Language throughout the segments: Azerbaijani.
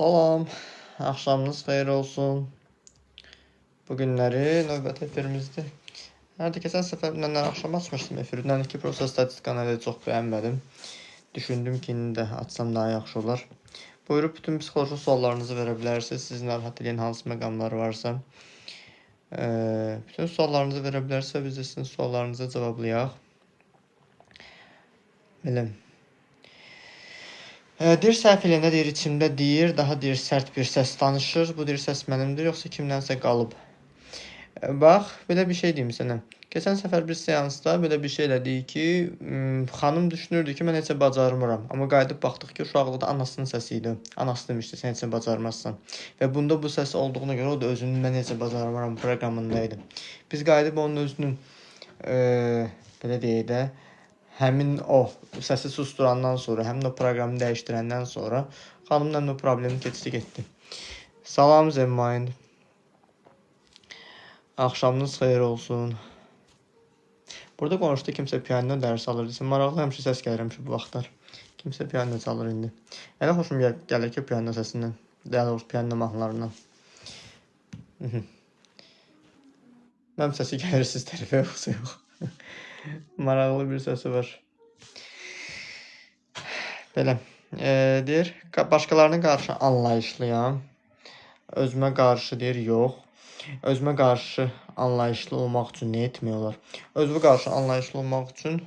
Salam, axşamınız xeyir olsun. Bugünləri növbəti efirimizdir. Nədir, keçən səfər mən axşam açmışdım efirdən. İki proses statistikanı elə çox bəyənmədim. Düşündüm ki, indi də açsam daha yaxşı olar. Buyurub bütün psixoloji suallarınızı verə bilərsiniz. Sizin narahat edən hansı məqamlar varsa. Bütün suallarınızı verə bilərsiniz və biz də sizin suallarınızı cavablayaq. Belə. Deyir səhv eləyəndə deyir içimdə deyir, daha deyir sərt bir səs danışır. Bu deyir səs mənimdir, yoxsa kimdənsə qalıb. Bax, belə bir şey deyim sənə. Keçən səfər bir seansda belə bir şey elədik ki, xanım düşünürdü ki, mən heç bacarmıram. Amma qayıdıb baxdıq ki, uşaqlıqda anasının səsi idi. Anası demişdi, sən heç bacarmazsan. Və bunda bu səs olduğuna görə o da özünün mən heç bacarmıram proqramındaydı. Biz qayıdıb onun özünün belə deyək də həmin o səsi susturandan sonra, həmin o proqramı dəyişdirəndən sonra xanımla o problemi keçdi getdi. Salam Zemmain. Axşamınız xeyir olsun. Burada qonşuda kimsə piano dərs alır. Maraqlı həmişə səs gəlir həmişə bu vaxtlar. Kimsə piano çalır indi. Elə xoşum gəlir ki, piano səsindən. Daha piano mahnılarından. Mənim səsi gəlir siz tərəfə yoxsa yox. Maraqlı bir səsi var. Belə. Deyir, başqalarına qarşı anlayışlıyam. Özümə qarşı deyir, yox. Özümə qarşı anlayışlı olmaq üçün nə etmək olar? Özünə qarşı anlayışlı olmaq üçün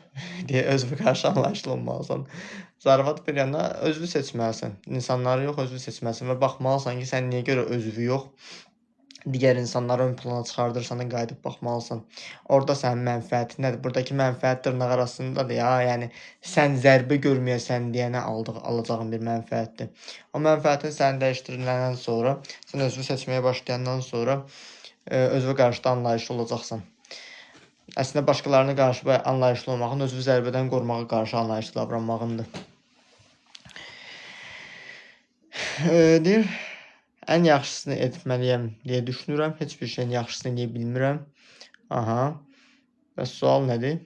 deyə özünə qarşı anlayışlı olmalısan. Zarafat bir yana özünü seçməlisən. İnsanları yox, özünü seçməlisən və baxmalısan ki, sən niyə görə özünü yox, digər insanları ön plana çıxardırsan da qayıdıb baxmalısan. Orada sənin mənfəətin nədir? Buradakı mənfəət dırnaq arasındadır ya. Yəni sən zərbə görməyəsən deyənə alacağın bir mənfəətdir. O mənfəətin səni dəyişdiriləndən sonra, sən özünü seçməyə başlayandan sonra özünə qarşı da anlayışlı olacaqsan. Əslində başqalarına qarşı anlayışlı olmağın özünü zərbədən qorumağa qarşı anlayışlı davranmağındır. Deyir, ən yaxşısını etməliyəm deyə düşünürəm. Heç bir şeyin yaxşısını eləyə bilmirəm. Aha. Və sual nədir?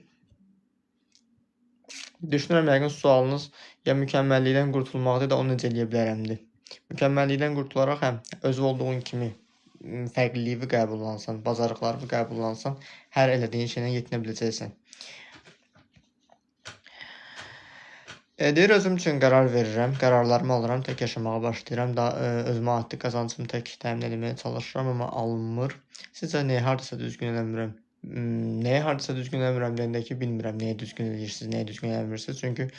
Düşünürəm, yəqin sualınız ya mükəmməllikdən qurtulmaqdır da onu necə eləyə bilərəmdir. Mükəmməllikdən qurtularaq həm özü olduğun kimi fərqliliyi qəbullansan, bacarıqları qəbullansan, hər elədiyin şeylə yetinə biləcəksən. Deyir, özüm üçün qərar verirəm, qərarlarımı alıram, tək yaşamağa başlayıram, özümə adlı qazancımı tək təmin etməyə çalışıram, amma alınmır. Sizcə nəyə hardasa düzgün eləmirəm? Nəyə hardasa düzgün eləmirəm deyəndə ki, bilmirəm nəyə düzgün eləyirsiniz, nəyə düzgün eləmirsiniz. Çünki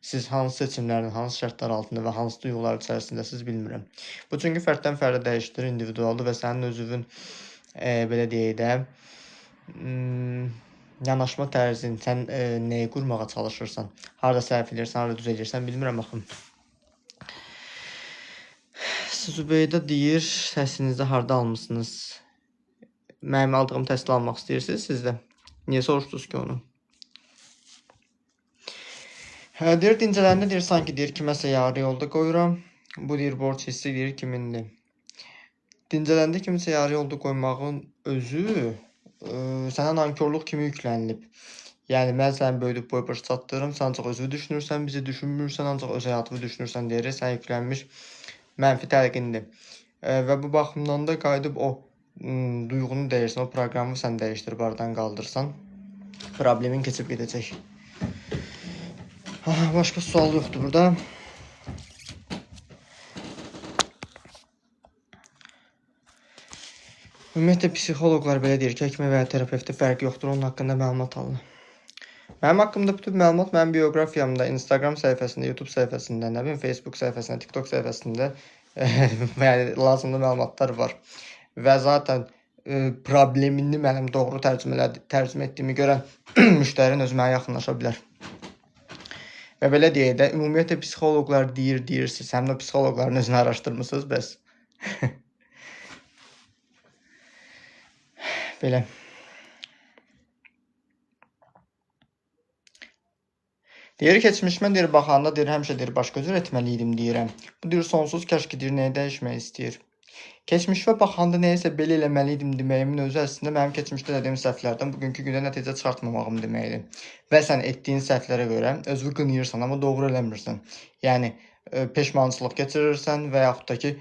siz hansı seçimlərin, hansı şərtlər altında və hansı duyğular içərisindəsiz bilmirəm. Bu çünki fərddən fərdə dəyişdir, individualdır və sənin özünün belə deyək də yanaşma tərzin, sən nəyi qurmağa çalışırsan, harada səhv edirsən, harada düz edirsən, bilmirəm axım. Zübeydə deyir, təhsilinizi harada almışsınız? Mənim aldığım təhsil almaq istəyirsiniz siz də. Niyə soruşdunuz ki onu? Deyir, dincələndə deyir, sanki deyir, kiməsə yarı yolda qoyuram. Bu deyir, borc hissi deyir, kimindir? Dincələndə kimsə yarı yolda qoymağın özü sənə nankörlük kimi yüklənilib. Yəni, mən səni böyüdüb boy-baş çatdırırım, sən ancaq özünü düşünürsən, bizi düşünmürsən, ancaq öz həyatını düşünürsən deyir, sən yüklənmiş mənfi təlqindir. Və bu baxımdan da qayıdıb o duyğunu dəyişsən, o proqramı sən dəyişdirib aradan qaldırsan, problemin keçib gedəcək. Başqa sual yoxdur burada. Ümumiyyətlə, psixoloqlar belə deyir ki, həkimə və terapevtdə fərq yoxdur, onun haqqında məlumat alın. Mənim haqqımda bütün məlumat mənim biografiyamda, Instagram səhifəsində, YouTube səhifəsində, nə bilim, Facebook səhifəsində, TikTok səhifəsində lazımlı məlumatlar var. Və zaten problemini mənim doğru tərcümə etdiyimi görən müştərin özü mənə yaxınlaşa bilər. Və belə deyək də, ümumiyyətlə, psixoloqlar deyirsiniz, həm də psixoloqların özünü araşdırmışsınız, bəs. Belə. Deyir, keçmişmə deyir, baxanda deyir, həmişə deyir, başqa cür etməliydim deyirəm. Bu deyir, sonsuz kəşki deyir, nəyə dəyişmək istəyir. Keçmişə baxanda nəyəsə belə eləməliydim deməyimin özü əslində mənim keçmişdə dediyim səhvlərdən bugünkü gündə nəticə çıxartmamağım deməkdir. Və sən etdiyin səhvlərə görə özünü qınayırsan, amma doğru eləmirsən. Yəni, peşmançılıq keçirirsən və yaxud da ki,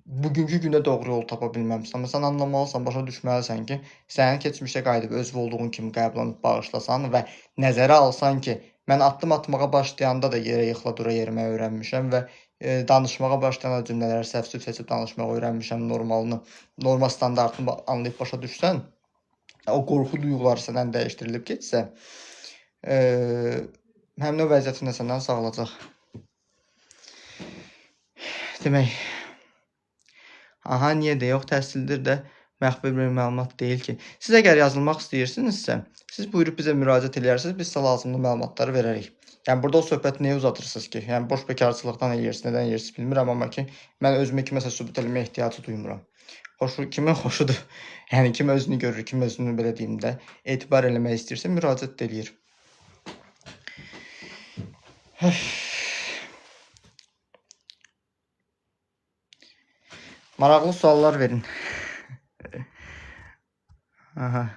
bugünkü günə doğru yol tapa bilməmisən. Amma sən anlamalısan, başa düşməlisən ki, sənin keçmişə qayıdıb özü olduğun kimi qəbul edib bağışlasan və nəzərə alsan ki, mən addım atmağa başlayanda da yerə yıxıla dura yeriməyi öyrənmişəm və danışmağa başlayanda cümlələri səfsüf seçib danışmağı öyrənmişəm, normal standartını anlayıb başa düşsən, o qorxu duyğuları səndən dəyişdirilib getsə, həmin o vəziyyətin də səndən sağalacaq. Demək, aha, niyə də yox, təhsildir də məxfi bir məlumat deyil ki. Siz əgər yazılmaq istəyirsinizsə, siz buyurub bizə müraciət edərsiniz, biz sizə lazımlı məlumatları verərik. Yəni burada o söhbəti niyə uzadırsınız ki? Yəni boş bekarçılıqdan eləyirsiniz, nədən eləyirsiniz bilmirəm, amma ki, mən özümə kiməsə sübut eləməyə ehtiyacı duymuram. Kimin xoşudur? Yəni kim özünü görür, kim özünü belə deyim də etibar eləmək istəyirsə müraciət eləyir. Maraqlı suallar verin. Aha.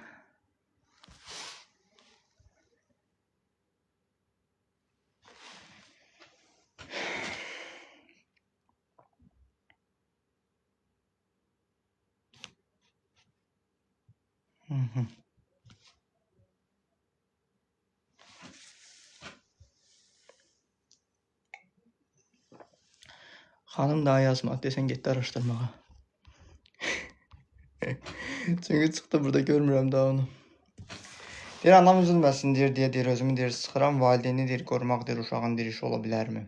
Xanım daha yazmadı, desən getdi araşdırmağa. Çünki çıxdı burada, görmürəm daha onu. Deyir, anam üzülməsin deyir, özümü deyir, sıxıram, valideyni deyir, qorumaq deyir, uşağın deyir, işi ola bilərmi?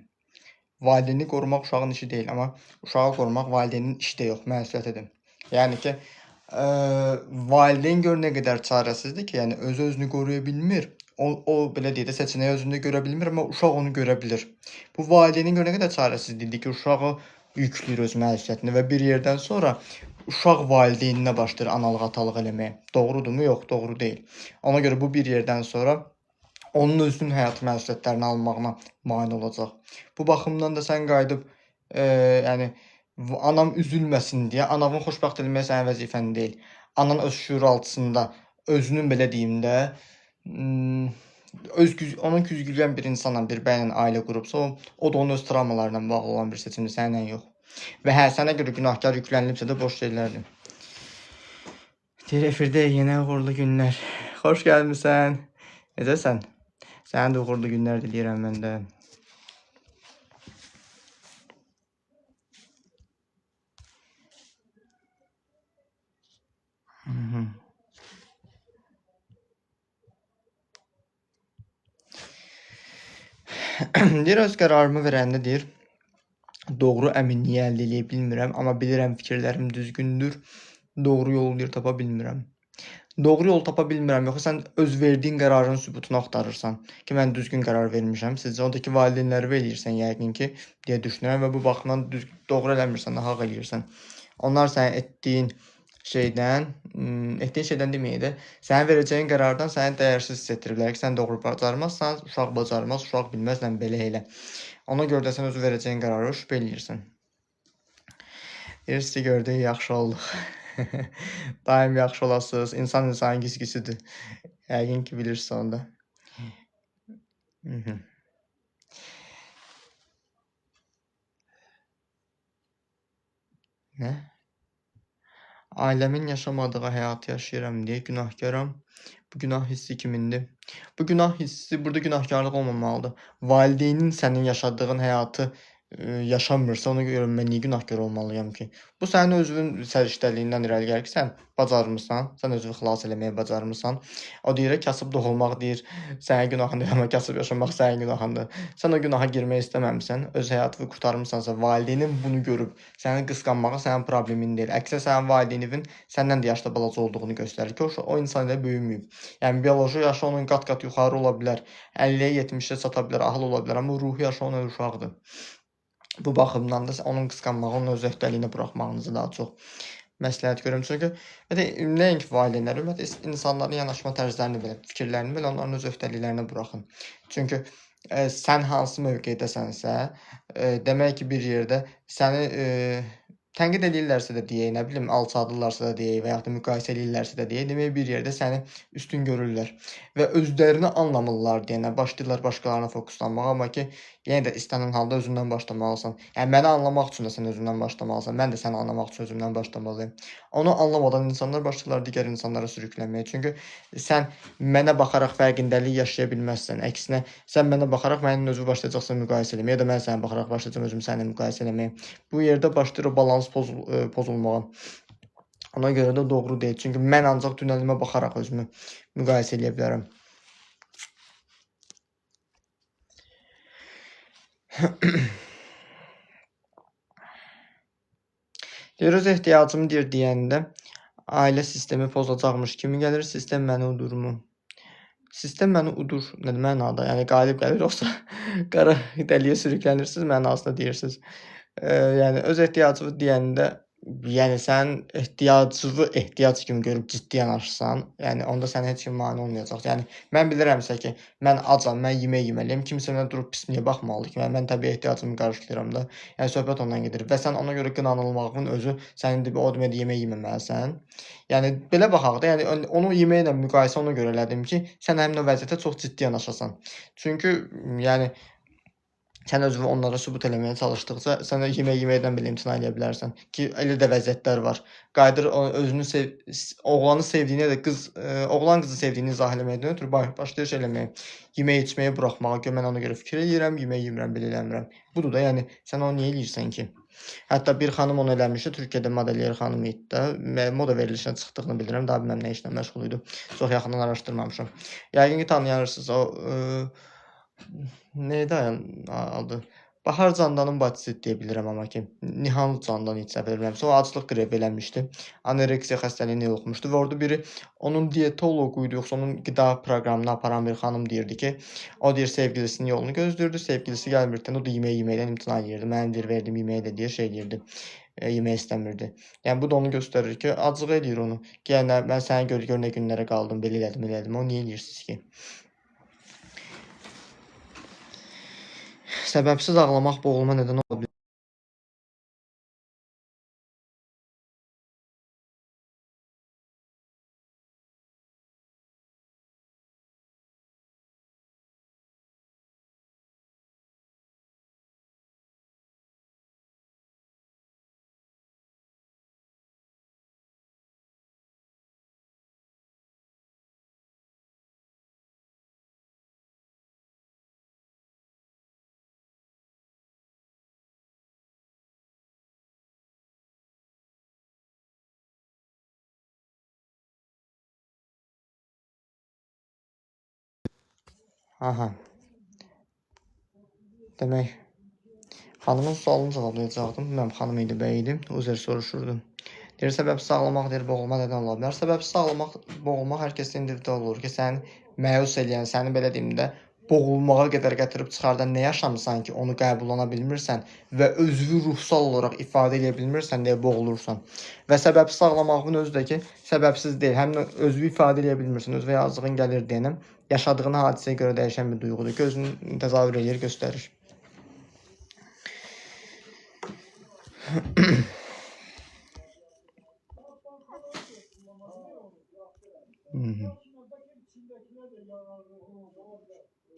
Valideyni qorumaq uşağın işi deyil, amma uşağı qorumaq valideynin işi də yox, məsuliyyətidir. Yəni ki, valideyn gör nə qədər çarəsizdir ki, yəni özünü qoruya bilmir. O belə deyək də seçənəyi özündə görə bilmir, amma uşaq onu görə bilir. Bu valideynin gör nə qədər çarəsizlikdir ki, uşağı yükləyir öz məsuliyyətini və bir yerdən sonra uşaq valideyninə başlayır analıq, atalıq eləməyə. Doğrudurmu? Yox, doğru deyil. Ona görə bu bir yerdən sonra onun özünün həyat məsuliyyətlərini almağına mane olacaq. Bu baxımdan da sən qayıdıb, yəni anam üzülməsin deyə, anamın xoşbəxt etməyə sənin vəzifən deyil. Anan öz şüuraltısında özünün belə deyim də, onun güzgüləyən bir insanla, bir bəylə ailə qurubsa, o da onun öz travmalarla bağlı olan bir seçimdir, səninlə yox. Və hə, sənə görə günahkar yüklənilibsə də boş şeylərdir. Deyir, efirdə yenə uğurlu günlər. Xoş gəlmisən. Necəsən? Sənin də uğurlu günlər diləyirəm mən də. Deyir, öz qərarımı verəndə deyir, doğru əminliyi əldə eləyə bilmirəm, amma bilirəm fikirlərim düzgündür. Doğru yolu deyir, tapa bilmirəm. Doğru yol tapa bilmirəm, yoxsa sən öz verdiyin qərarın sübutunu axtarırsan ki, mən düzgün qərar vermişəm. Sizcə oradakı valideynləri eləyirsən yəqin ki, deyə düşünürəm və bu baxımdan doğru eləmirsən, nahaq eləyirsən. Onlar sənin etdiyin şeydən deməyək də, sənin verəcəyin qərardan səni dəyərsiz hiss etdiriblər ki, sən doğru bacarmazsan, uşaq bacarmaz, uşaq bilməzsən, belə elə. Ona görə də sən özü verəcəyin qərarı şübhə eləyirsən. Sizi gördük, yaxşı olduq. Daim yaxşı olasınız. İnsan insanın gizgisidir. Yəqin ki, bilirsən onda. Nə? Ailəmin yaşamadığı həyatı yaşayıram deyə günahkaram. Bu günah hissi kimindir? Bu günah hissi, burada günahkarlıq olmamalıdır. Valideynin sənin yaşadığın həyatı yaşamırsa, ona görə mən niyə günahkar olmalıyam ki? Bu sənin özünün səriştəliyindən irəli gəlir ki, sən bacarmısan, sən özünü xilas eləməyə bacarmısan. O deyir, kasıb doğulmaq deyir, sənin günahındır, amma kasıb yaşamaq sənin günahındır. Sən o günaha girmək istəməmisən, öz həyatını qurtarmısansa, valideynin bunu görüb səni qısqanmağı sənin problemin deyil. Əksinə sənin valideynin səndən də yaşda balaca olduğunu göstərir ki, o insan ilə böyüməyib. Yəni bioloji yaşı onun qat-qat yuxarı ola bilər, 50-yə 70-ə çata bilər, ahıl ola bilər, amma ruhi yaşı onun uşaqdır. Bu baxımdan da onun qısqanmağı, onun öz öhdəliyinə buraxmağınızı daha çox məsləhət görürəm. Çünki nəinki valideynlər, ümumiyyətlə insanların yanaşma tərzlərini belə, fikirlərini belə onların öz öhdəliklərinə buraxın. Çünki sən hansı mövqedəsənsə, demək ki, bir yerdə səni tənqid edirlərsə də deyək, nə bilim, alçaldırlarsa da deyək və yaxud da müqayisə edirlərsə də deyək, demək bir yerdə səni üstün görürlər və özlərini anlamırlar deyənə başlayırlar başqalarına fokuslanmağa, amma ki, yenə də istənilən halda özündən başlamalısan. Yəni məni anlamaq üçün də sən özündən başlamalısan. Mən də səni anlamaq üçün özümdən başlamalıyam. Onu anlamadan insanlar başlayırlar digər insanlara sürüklənməyə. Çünki sən mənə baxaraq fərqindəlik yaşaya bilməzsən. Əksinə, sən mənə baxaraq mənim özümü başlayacaqsan müqayisə eləməyə, ya da mən sənə baxaraq başlayacağam özümü səninlə müqayisə eləməyə. Bu yerdə başlayır o balans pozulmağa. Ona görə də doğru deyil. Çünki mən ancaq dünəlimə baxaraq özümü müqayisə eləyə bilərəm. Deyir, öz ehtiyacımı deyəndə ailə sistemi pozacaqmış kimi gəlir. Sistem məni udurmu? Sistem məni udur. Nə mənada? Yəni qalib gəlir, yoxsa qara dəliyə sürüklənirsiniz mənasında deyirsiniz. Yəni öz ehtiyacımı deyəndə, yəni sənin ehtiyacını ehtiyac kimi görüb ciddi yanaşsan, yəni onda sənə heç kim mane olmayacaq. Yəni mən bilirəmsə ki, mən acam, mən yemək yeməliyəm, kimsə mənə durub pis niyə baxmalıdır ki, mən təbii ehtiyacımı qarşılayıram da. Yəni söhbət ondan gedir və sən ona görə qınanılmağın özü sənin o demək yemək yeməməlisən. Yəni belə baxaq da, yəni onu yeməklə müqayisə ona görə elədim ki, sən həmin o vəziyyətə çox ciddi yanaşasan. Çünki yəni sən özünü onlara sübut eləməyə çalışdıqca, sən yemək yeməkdən belə imtina edə bilərsən ki, elə də vəziyyətlər var. Qayıdır özünü oğlanı sevdiyinə də oğlan qızı sevdiyini izah eləməkdən ötürü başlayır şey eləməyə, yemək içməyi buraxmağa, ki, mən ona görə fikir eləyirəm, yemək yemirəm, belə eləmirəm. Budur da, yəni sən onu niyə eləyirsən ki? Hətta bir xanım onu eləmişdi, Türkiyədə modelyer xanım idi də, moda verilişinə çıxdığını bilirəm, daha bilməm nə işlə məşğul idi. Çox yaxından araşdırmamışam. Yəqin ki, tanıyırsınız o neydi adı? Bahar Candanın bacısı deyə bilirəm amma ki, Nihan Candan heç bilmirəmsə, o aclıq qrevi eləmişdi. Anoreksiya xəstəliyini yoluxmuşdu və orada biri onun diyetoloqu idi, yoxsa onun qida proqramını aparan bir xanım deyirdi ki, o deyir sevgilisinin yolunu gözləyirdi, sevgilisi gəlmirdən o da yeməkdən imtina edirdi. Mənim deyir verdiyim yeməyi də deyir şey deyirdi. Yemək istəmirdi. Yəni bu da onu göstərir ki, acıq eləyir onu. Ki, yəni mən səni gör nə günlərə qaldım, belə elədim. O niyə eləyirsiniz ki? Səbəbsiz ağlamaq boğulma nədən ola bilər? Aha. Demək, xanımın sualını cavablayacaqdım. Bilməm, xanım idi, bəy idi. Uzer soruşurdu. Deyir, səbəbsiz ağlamaq, deyir, boğulma nədən ola bilər? Səbəbsiz ağlamaq, boğulmaq hər kəsin individual olur ki, səni məyus eləyən, səni belə deyim də, boğulmağa qədər gətirib çıxardan nə yaşamısan ki, onu qəbullana bilmirsən və özünü ruhsal olaraq ifadə edə bilmirsən deyə boğulursan. Və səbəbsiz ağlamağın özü də ki, səbəbsiz deyil, həm də özünü ifadə edə bilmirsən, özünə yazığın gəlir deyənəm, yaşadığın hadisəyə görə dəyişən bir duyğudur ki, özünü təzahür edir, göstərir.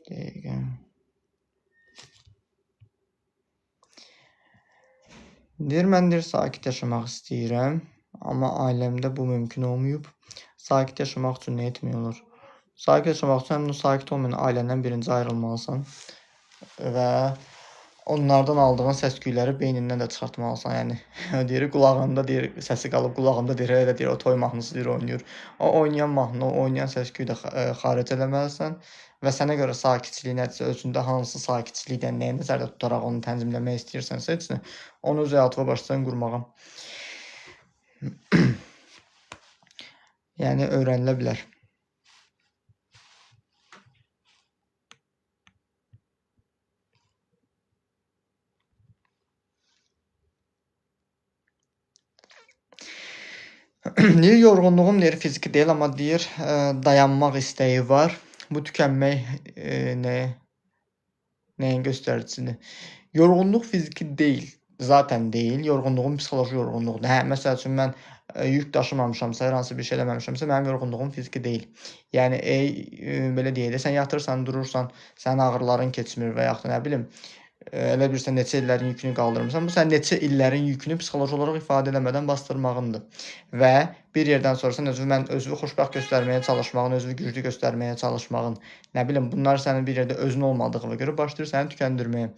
Dəqiqə. Deyir, mən deyir, sakit yaşamaq istəyirəm, amma ailəmdə bu mümkün olmayıb. Sakit yaşamaq üçün nə etmək olur? Sakit yaşamaq üçün həmin o sakit olmayan ailəndən birinci ayrılmalısan və onlardan aldığın səs-küyləri beynindən də çıxartmalısan. Yəni deyir, qulağında deyir, səsi qalıb qulağında deyir, elə deyir, o toy mahnısı deyir, oynayır. O oynayan mahnı, o oynayan səs-küyü də xaric eləməlisən və sənə görə sakitçilik nədirsə, özündə hansı sakitçilikdən nəyə nəzərdə tutaraq onu tənzimləmək istəyirsənsə, heç nə, onu öz həyatına başlasan qurmağa. Yəni öyrənilə bilər. Deyir, yorğunluğum deyir, fiziki deyil, amma deyir, dayanmaq istəyi var. Bu tükənmək nəyin göstəricisidir? Yorğunluq fiziki deyil. zaten deyil. Yorğunluğum psixoloji yorğunluğudur. Hə, məsəl üçün mən yük daşımamışamsa, hər hansı bir şey eləməmişəmsə, mənim yorğunluğum fiziki deyil. Yəni belə deyək də, sən yatırsan, durursan, sənin ağrıların keçmir və yaxud da nə bilim, elə bilirsən neçə illərin yükünü qaldırmısan. Bu sən neçə illərin yükünü psixoloji olaraq ifadə eləmədən basdırmağındır. Və bir yerdən sonra sən mən özünü xoşbəxt göstərməyə çalışmağın, özünü güclü göstərməyə çalışmağın, nə bilim, bunlar sənin bir yerdə özün olmadığına görə başlayır səni tükəndirməyə.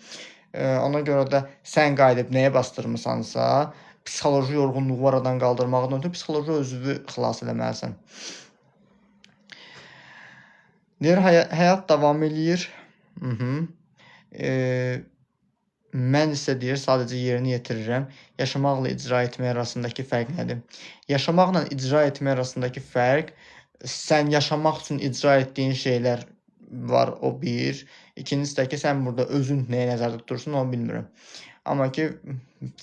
Ona görə də sən qayıdıb nəyə basdırmısansa, psixoloji yorğunluğu aradan qaldırmaqdan ötürü psixoloji özünü xilas eləməlisən. Deyir, həyat davam eləyir. Mən isə deyir, sadəcə yerinə yetirirəm. Yaşamaqla icra etmək arasındakı fərq nədir? Yaşamaqla icra etmək arasındakı fərq, sən yaşamaq üçün icra etdiyin şeylər var, o bir. İkincisi də ki, sən burada özün nəyə nəzərdə tutursun, onu bilmirəm. Amma ki,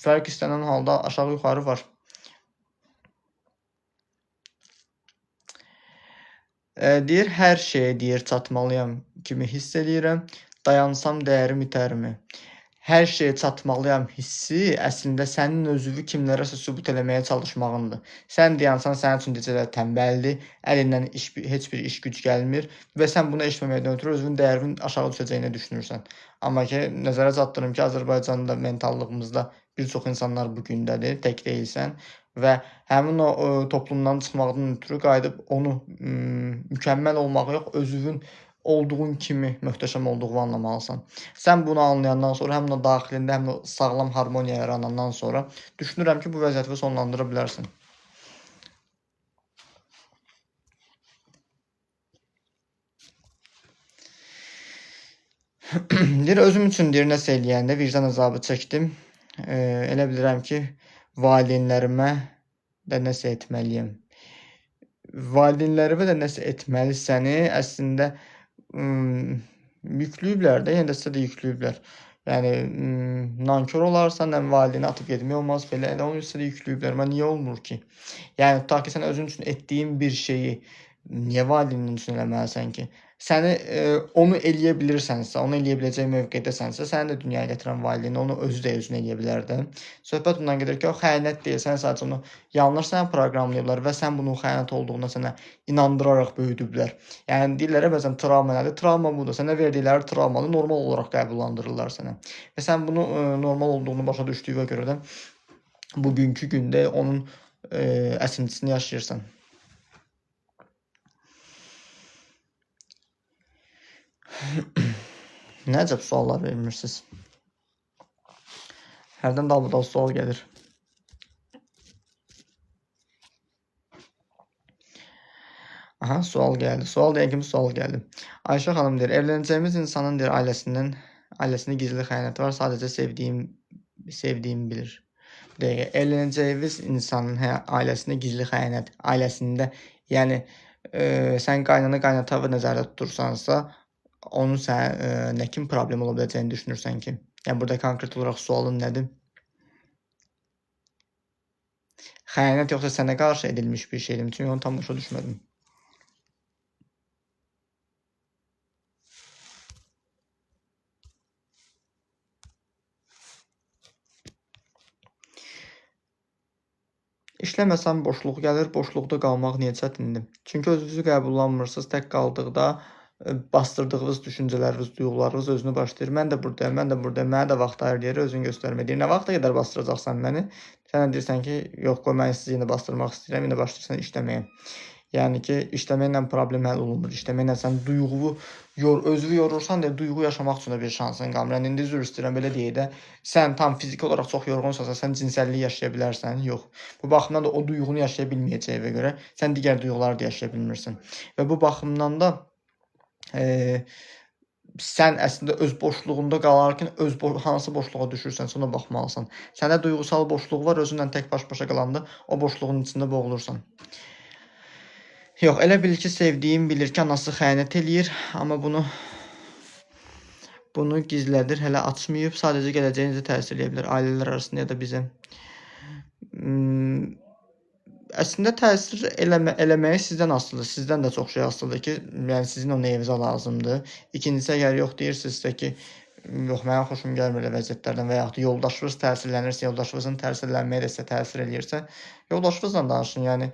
fərq istənilən halda aşağı-yuxarı var. Deyir, hər şeyə deyir, çatmalıyam kimi hiss eləyirəm. Dayansam dəyərim itərmi? Hər şeyə çatmalıyam hissi əslində sənin özünü kimlərəsə sübut eləməyə çalışmağındır. Sən dayansan, sənin üçün necə də tənbəldir, əlindən heç bir iş güc gəlmir və sən bunu eşitməməkdən ötürü özünün dəyərinin aşağı düşəcəyini düşünürsən. Amma ki, nəzərə çatdırım ki, Azərbaycanda mentallığımızda bir çox insanlar bu gündədir, tək deyilsən və həmin o toplumdan çıxmaqdan ötürü qayıdıb onu mükəmməl olmağı yox, özünün olduğun kimi möhtəşəm olduğunu anlamalısan. Sən bunu anlayandan sonra həm də daxilində həm də sağlam harmoniya yaranandan sonra düşünürəm ki, bu vəziyyəti sonlandıra bilərsən. Deyir, özüm üçün deyir, nəsə eləyəndə vicdan əzabı çəkdim. Elə bilirəm ki, valideynlərimə də nəsə etməliyəm. Valideynlərimə də nəsə etməlisəni əslində yüklüyüblər də, yenə də sizə də yüklüyüblər. Yəni nankor olarsan, həm valideyni atıb getmək olmaz belə, elə onun sizə də yüklüyüblər. Amma niyə olmur ki? Yəni tutaq ki, sən özün üçün etdiyin bir şeyi niyə valideynin üçün eləməlisən ki? Səni onu eləyə bilirsənsə, onu eləyə biləcək mövqedəsənsə, səni də dünyaya gətirən valideyn onu özü də özünə eləyə bilər də. Söhbət ondan gedir ki, o xəyanət deyil, sən sadəcə onu yanlış sənə proqramlayıblar və sən bunun xəyanət olduğuna sənə inandıraraq böyüdüblər. Yəni deyirlər bəzən travma nədir? Travma budur. Sənə verdikləri travmanı normal olaraq qəbullandırırlar sənə. Və sən bunu normal olduğunu başa düşdüyünə görə də bugünkü gündə onun əsintisini yaşayırsan. Nə əcəb suallar vermirsiniz? Hərdən dalbadal sual gəlir. Aha, sual gəldi. Sual deyən kimi sual gəldi. Ayşə xanım deyir, evlənəcəyimiz insanın deyir, ailəsində gizli xəyanət var, sadəcə sevdiyim bilir. Deyək, evlənəcəyiniz insanın ailəsində gizli xəyanət, ailəsində, yəni sən qaynana qaynatavı nəzərdə tutursansa, onun sənə nə kimi problem ola biləcəyini düşünürsən ki? Yəni, burada konkret olaraq sualın nədir? Xəyanət yoxsa sənə qarşı edilmiş bir şeydir? Çünki onu tam başa düşmədim. İşləməsən boşluq gəlir, boşluqda qalmaq niyə çətindir? Çünki özünüzü qəbullanmırsınız, tək qaldıqda bastırdığınız düşüncələriniz, duyğularınız özünü başlayır. Mən də buradayım, mənə də vaxt ayır deyir, özünü göstərmə deyir. Nə vaxta qədər bastıracaqsan məni? Sən deyirsən ki, yox, qoy mən sizi yenə bastırmaq istəyirəm, yenə başlayırsan işləməyə. Yəni ki, işləməklə problem həll olunmur. İşləməklə sən özünü yorursan deyə duyğu yaşamaq üçün də bir şansın qalmır. Yəni, indi üzr istəyirəm, belə deyək də, sən tam fiziki olaraq çox yorğunsansa, sən cinsəlliyi yaşaya bilərsən? Yox. Bu baxımdan da o duyğunu yaşaya bilməyəcəyinə görə sən digər duyğuları da yaşaya bilmirsən. Və bu baxımdan da sən əslində öz boşluğunda qalarkən hansı boşluğa düşürsənsə ona baxmalısan. Səndə duyğusal boşluq var, özünlə tək baş-başa qalanda o boşluğun içində boğulursan. Yox, elə bil ki, sevdiyim bilir ki, anası xəyanət eləyir, amma bunu gizlədir, hələ açmayıb, sadəcə gələcəyinizə təsir edə bilər, ailələr arasında ya da bizə. Əslində təsir eləməyi sizdən asılıdır. Sizdən də çox şey asılıdır ki, yəni sizin o nəyinizə lazımdır. İkincisi, əgər yox deyirsinizsə ki, yox, mənim xoşum gəlmir elə vəziyyətlərdən və yaxud da yoldaşınız təsirlənirsə, yoldaşınızın təsirlənməyə də təsir eləyirsə, yoldaşınızla danışın. Yəni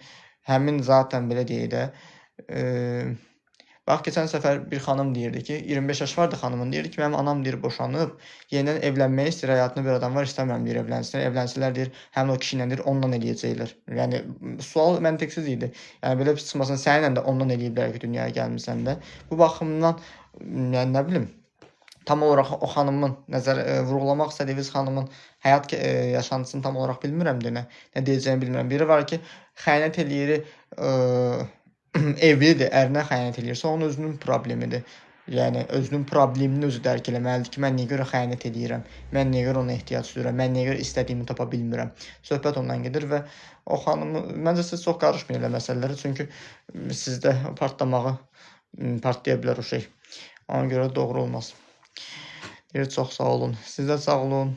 həmin zatən belə deyək də, bax, keçən səfər bir xanım deyirdi ki, 25 yaş vardı xanımın, deyirdi ki, mənim anam deyir boşanıb, yenidən evlənmək istəyir, həyatında bir adam var, istəmirəm deyir evlənsinlər. Evlənsələr deyir, həmin o kişi ilə deyir, ondan eləyəcəklər. Yəni sual məntiqsiz idi. Yəni belə bir çıxmasın, səninlə də ondan eləyiblər ki, dünyaya gəlmisən də. Bu baxımdan, yəni nə bilim, tam olaraq o xanımın vurğulamaq istədiyiniz xanımın həyat yaşantısını tam olaraq bilmirəm də nə deyəcəyimi bilmirəm. Biri var ki, xəyanət eləyir, evlidir, ərinə xəyanət eləyirsə, onun özünün problemidir. Yəni özünün problemini özü dərk eləməlidir ki, mən niyə görə xəyanət eləyirəm? Mən niyə görə ona ehtiyac duyuram? Mən niyə görə istədiyimi tapa bilmirəm? Söhbət ondan gedir və o xanımı məncə siz çox qarışmayın elə məsələlərə, çünki sizdə partlaya bilər o şey. Ona görə doğru olmaz. Deyir, çox sağ olun. Siz də sağ olun.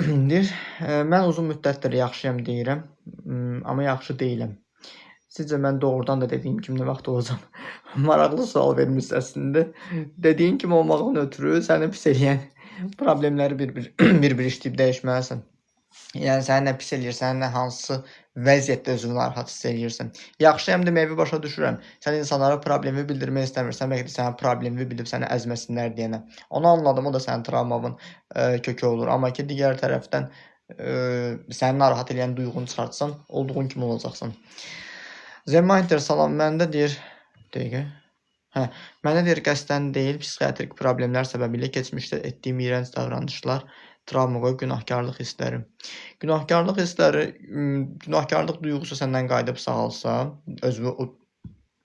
Deyir, mən uzun müddətdir yaxşıyam deyirəm, amma yaxşı deyiləm. Sizcə mən doğrudan da dediyim kimi nə vaxt olacam? Maraqlı sual vermiş əslində. Dediyin kimi olmağın ötürü səni pis eləyən problemləri bir-bir işləyib dəyişməlisən. Yəni səni nə pis eləyir, səni nə hansı vəziyyətdə özünü narahat hiss eləyirsən. Yaxşıyam deməyi başa düşürəm. Sən insanlara problemi bildirmək istəmirsən, bəlkə də sənin problemini bilib səni əzməsinlər deyənə. Onu anladım, o da sənin travmanın kökü olur. Amma ki, digər tərəfdən səni narahat edən duyğunu çıxartsan, olduğun kimi olacaqsan. Zemainter salam, məndə deyir, məndə deyir qəsdən deyil, psixiatrik problemlər səbəbilə keçmişdə etdiyim iyrənc davranışlar, travma və günahkarlıq hissləri. Günahkarlıq hissləri, günahkarlıq duyğusu səndən qayıdıb sağalsa, özü o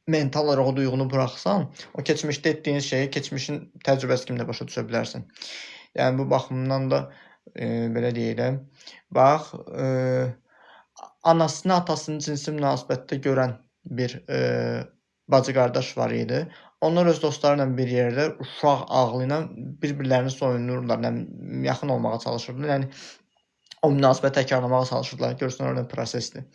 mental olaraq o duyğunu buraxsan, o keçmişdə etdiyin şeyi, keçmişin təcrübəsi kimi də başa düşə bilərsən. Yəni bu baxımdan da belə deyirəm. Bax, anasını, atasını cinsi münasibətdə görən bir bacı qardaş var idi. Onlar öz dostları ilə bir yerdə uşaq ağlı ilə bir-birlərini soyunurlar, yaxın olmağa çalışırdılar. Yəni o münasibəti təkrarlamağa çalışırdılar. Görsünlər orada prosesdir.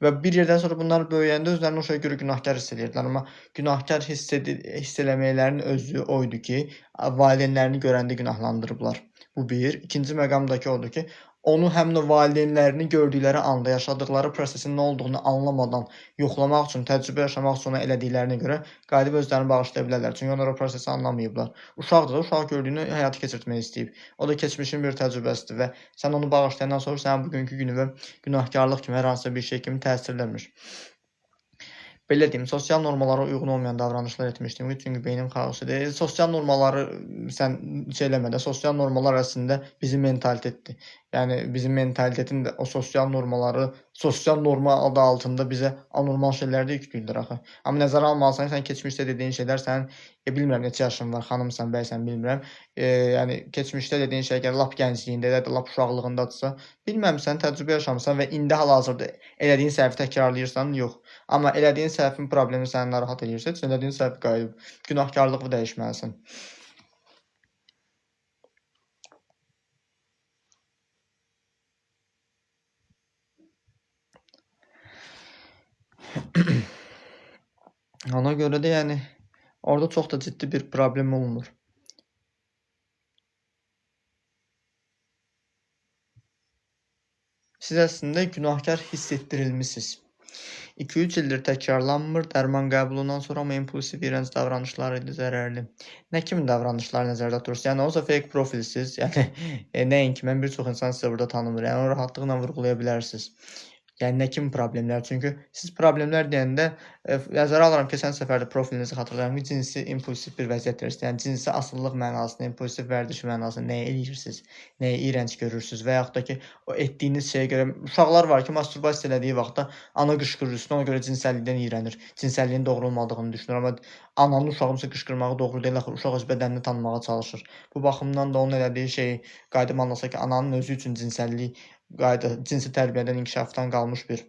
Və bir yerdən sonra bunlar böyüyəndə özlərini o şeyə görə günahkar hiss edirdilər. Amma günahkar hiss eləməklərinin özü oydu ki, valideynlərini görəndə günahlandırıblar. Bu bir. İkinci məqamdakı odur ki, onu həmin o valideynlərini gördükləri anda yaşadıkları prosesin nə olduğunu anlamadan yoxlamaq üçün, təcrübə yaşamaq üçün ona elədiklərinə görə qayıdıb özlərini bağışlaya bilərlər. Çünki onlar o prosesi anlamayıblar. Uşaqdır da, uşaq gördüyünü həyata keçirtmək istəyib. O da keçmişin bir təcrübəsidir və sən onu bağışlayandan sonra sənin bugünkü günü və günahkarlıq kimi hər hansısa bir şey kimi təsirləmir. Belə deyim, sosial normalara uyğun olmayan davranışlar etmişdim. Çünki beynim xaosidir. Sosial normaları sən eləmə də, sosial normalar əslində bizim mentalitetdir. Yəni bizim mentalitetin də o sosial normaları, sosial norma adı altında bizə anormal şeylər də yükləyirlər axı. Amma nəzərə almalısan ki, sən keçmişdə dediyin şeylər sənin, bilmirəm neçə yaşın var, xanımsan, bəysən, bilmirəm. Yəni keçmişdə dediyin şey əgər lap gəncliyində ya da lap uşaqlığındadırsa, bilməmisən, təcrübə yaşamısan və indi hal-hazırda elədiyin səhvi təkrarlayırsan, yox. Amma elədiyin səhvin problemi səni narahat edirsə, elədiyin səhv qayıb, günahkarlığı dəyişməlisən. Ona görə də yəni orada çox da ciddi bir problem olmur. Siz əslində günahkar hiss etdirilmisiniz. 2-3 ildir təkrarlanmır, dərman qəbulundan sonra amma impulsiv iyrənc davranışlar idi, zərərli. Nə kimi davranışlar nəzərdə tutursunuz? Yəni onsuz fake profilsiz, yəni nəinki mən bir çox insan sizə burada tanımır. Yəni onu rahatlıqla vurğulaya bilərsiniz. Yəni nə kimi problemlər? Çünki siz problemlər deyəndə nəzərə alıram keçən səfər də profilinizi xatırlayıram ki, cinsi impulsiv bir vəziyyətdəsiniz. Yəni cinsi asılılıq mənasında, impulsiv vərdiş mənasında nəyə eləyirsiniz, nəyə iyrənc görürsünüz və yaxud da ki, o etdiyiniz şeyə görə uşaqlar var ki, masturbasiya elədiyi vaxtda ana qışqırır üstünə, ona görə cinsəllikdən iyrənir. Cinsəlliyin doğru olmadığını düşünür, amma ananın uşağımsa qışqırmağı doğru deyil, axı uşaq öz bədənini tanımağa çalışır. Bu baxımdan da onun elədiyi şeyi qayıdıb anlasa ki, ananın özü üçün cinsəllik cinsi tərbiyədən, inkişafdan qalmış bir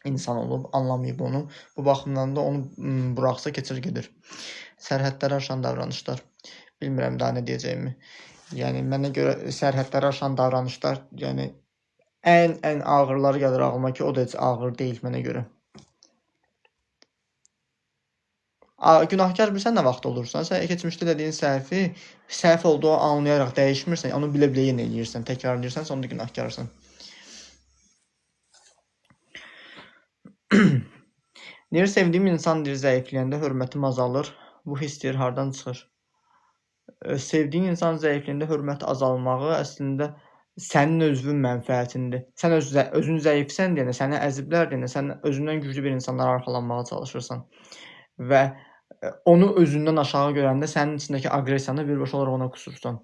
insan olub, anlamayıb onu. Bu baxımdan da onu buraxsa keçir gedir. Sərhədləri aşan davranışlar. Bilmirəm daha nə deyəcəyimi. Yəni mənə görə sərhədləri aşan davranışlar, yəni Ən ağırları gəlir ağlıma ki, o da heç ağır deyil mənə görə. Günahkar bilirsən nə vaxt olursan, sən keçmişdə dediyin səhv olduğu anlayaraq dəyişmirsən, onu bilə-bilə yenə eləyirsən, təkrarlayırsan, onda günahkarsan. Deyir, sevdiyim insan deyir, zəifləyəndə hörmətim azalır. Bu hiss deyir, hardan çıxır? Sevdiyin insan zəifliyində hörmət azalmağı əslində sənin özünün mənfəətindir. Sən özün zəifsən deyəndə, səni əziblər deyəndə, sən özündən güclü bir insanlara arxalanmağa çalışırsan və onu özündən aşağı görəndə sənin içindəki aqressiyanı birbaşa olaraq ona qusursan.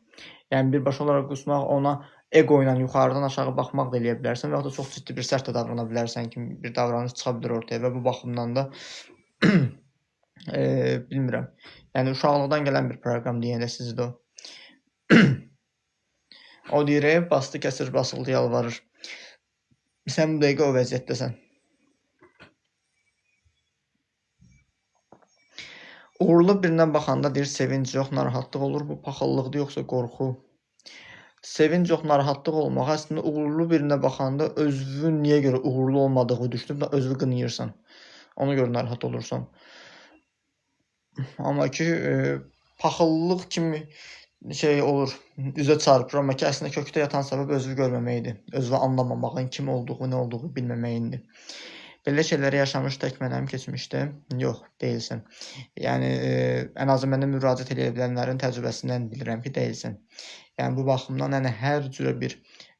Yəni birbaşa olaraq qusmaq, ona ego ilə yuxarıdan aşağı baxmaq da eləyə bilərsən və ya da çox ciddi bir sərt də davrana bilərsən kimi bir davranış çıxa bilər ortaya və bu baxımdan da bilmirəm. Yəni uşaqlıqdan gələn bir proqram deyəndə sizdə o. O deyir, bastı, kəsir, basıldı, yalvarır. Sən bu dəqiqə o vəziyyətdəsən. Uğurlu birinə baxanda deyir, sevinc yox, narahatlıq olur. Bu paxıllıqdır, yoxsa qorxu? Sevinc yox, narahatlıq olmaq. Əslində, uğurlu birinə baxanda özünün niyə görə uğurlu olmadığı düşünüb da özünü qınayırsan. Ona görə narahat olursan. Amma ki, paxıllıq kimi şey olur, üzə çarpır. Amma ki, əslində kökdə yatan səbəb özünü görməməkdir. Özünü anlamamağın, kim olduğu, nə olduğu bilməməyindir. Belə şeyləri yaşamış tək mənəm keçmişdə? Yox, deyilsən. Yəni, ən azı mənə müraciət edə bilənlərin təcrübəsindən bilirəm ki, deyilsən. Yəni, bu baxımdan hər cürə bir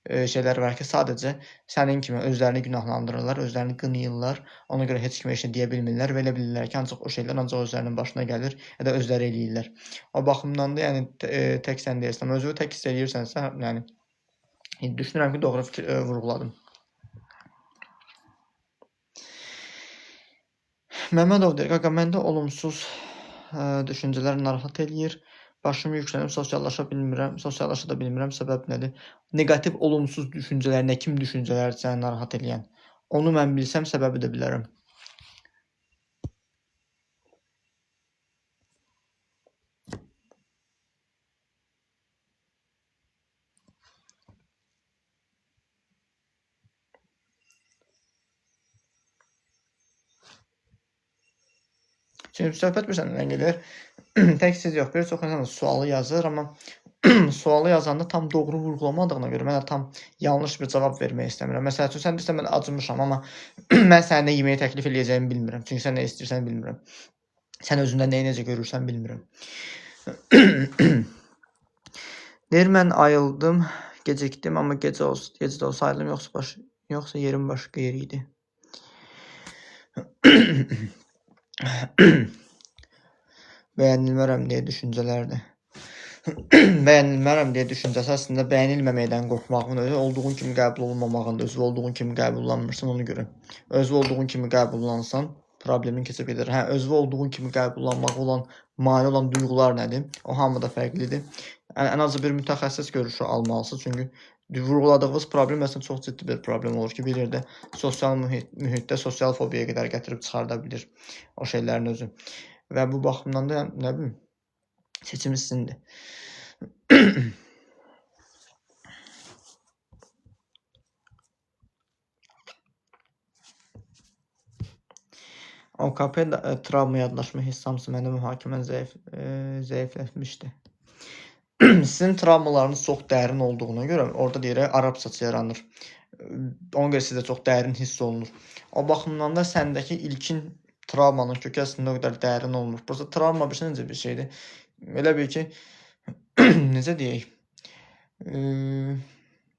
şeylər var ki, sadəcə sənin kimi özlərini günahlandırırlar, özlərini qınayırlar, ona görə heç kimə heç nə deyə bilmirlər və elə bilirlər ki, ancaq o şeylər ancaq özlərinin başına gəlir ya da özləri eləyirlər. O baxımdan da yəni tək sən deyirsən, özünü tək hiss eləyirsənsə, yəni düşünürəm ki, doğru fikir vurğuladım. Məmmədov deyir, qaqa, məndə olumsuz düşüncələr narahat eləyir. Başım yüklənib, sosiallaşa da bilmirəm, səbəb nədir? Negativ, olumsuz düşüncələr, nə kimi düşüncələr səni narahat eləyən? Onu mən bilsəm, səbəbi də bilərəm. Çünki söhbət bir səndən gedir. Tək siz yox, bir çox insan sualı yazır, amma sualı yazanda tam doğru vurğulamadığına görə mən tam yanlış bir cavab vermək istəmirəm. Məsələn üçün, sən deyirsən, mən acımışam, amma mən sənə yeməyi təklif eləyəcəyimi bilmirəm. Çünki sən nə istəyirsən bilmirəm. Sən özündə nəyi necə görürsən bilmirəm. Deyir, mən ayıldım, gecikdim, amma gecə də olsa ayıldım, yoxsa yerim başqa yer idi. Bəyənilmərəm deyə düşüncələrdir. Bəyənilmərəm deyə düşüncəsi əslində bəyənilməməkdən qorxmağın özü, olduğun kimi qəbul olunmamağın da özü, olduğun kimi qəbullanmırsan ona görə. Özü olduğun kimi qəbullansan, problemin keçib gedir. Özü olduğun kimi qəbullanmağa olan, mane olan duyğular nədir? O hamıda fərqlidir. Ən azı bir mütəxəssis görüşü almalısınız. Çünki vurğuladığınız problem əslində çox ciddi bir problem olur ki, bir yerdə sosial mühitdə sosial fobiyaya qədər gətirib çıxarda bilir o şeylərin özü. Və bu baxımdan da nə bilim, seçim sizindir. OKP travma yadlaşma hissəmsi məndə mühakimən zəifləşmişdi. Sizin travmalarınız çox dərin olduğuna görə orada deyirək Arab saçı yaranır. Ona görə sizə çox dərin hiss olunur. O baxımdan da səndəki ilkin travmanın kökü əslində o qədər dərin olmur. Burası travma bir necə bir şeydir. Elə bil ki, necə deyək,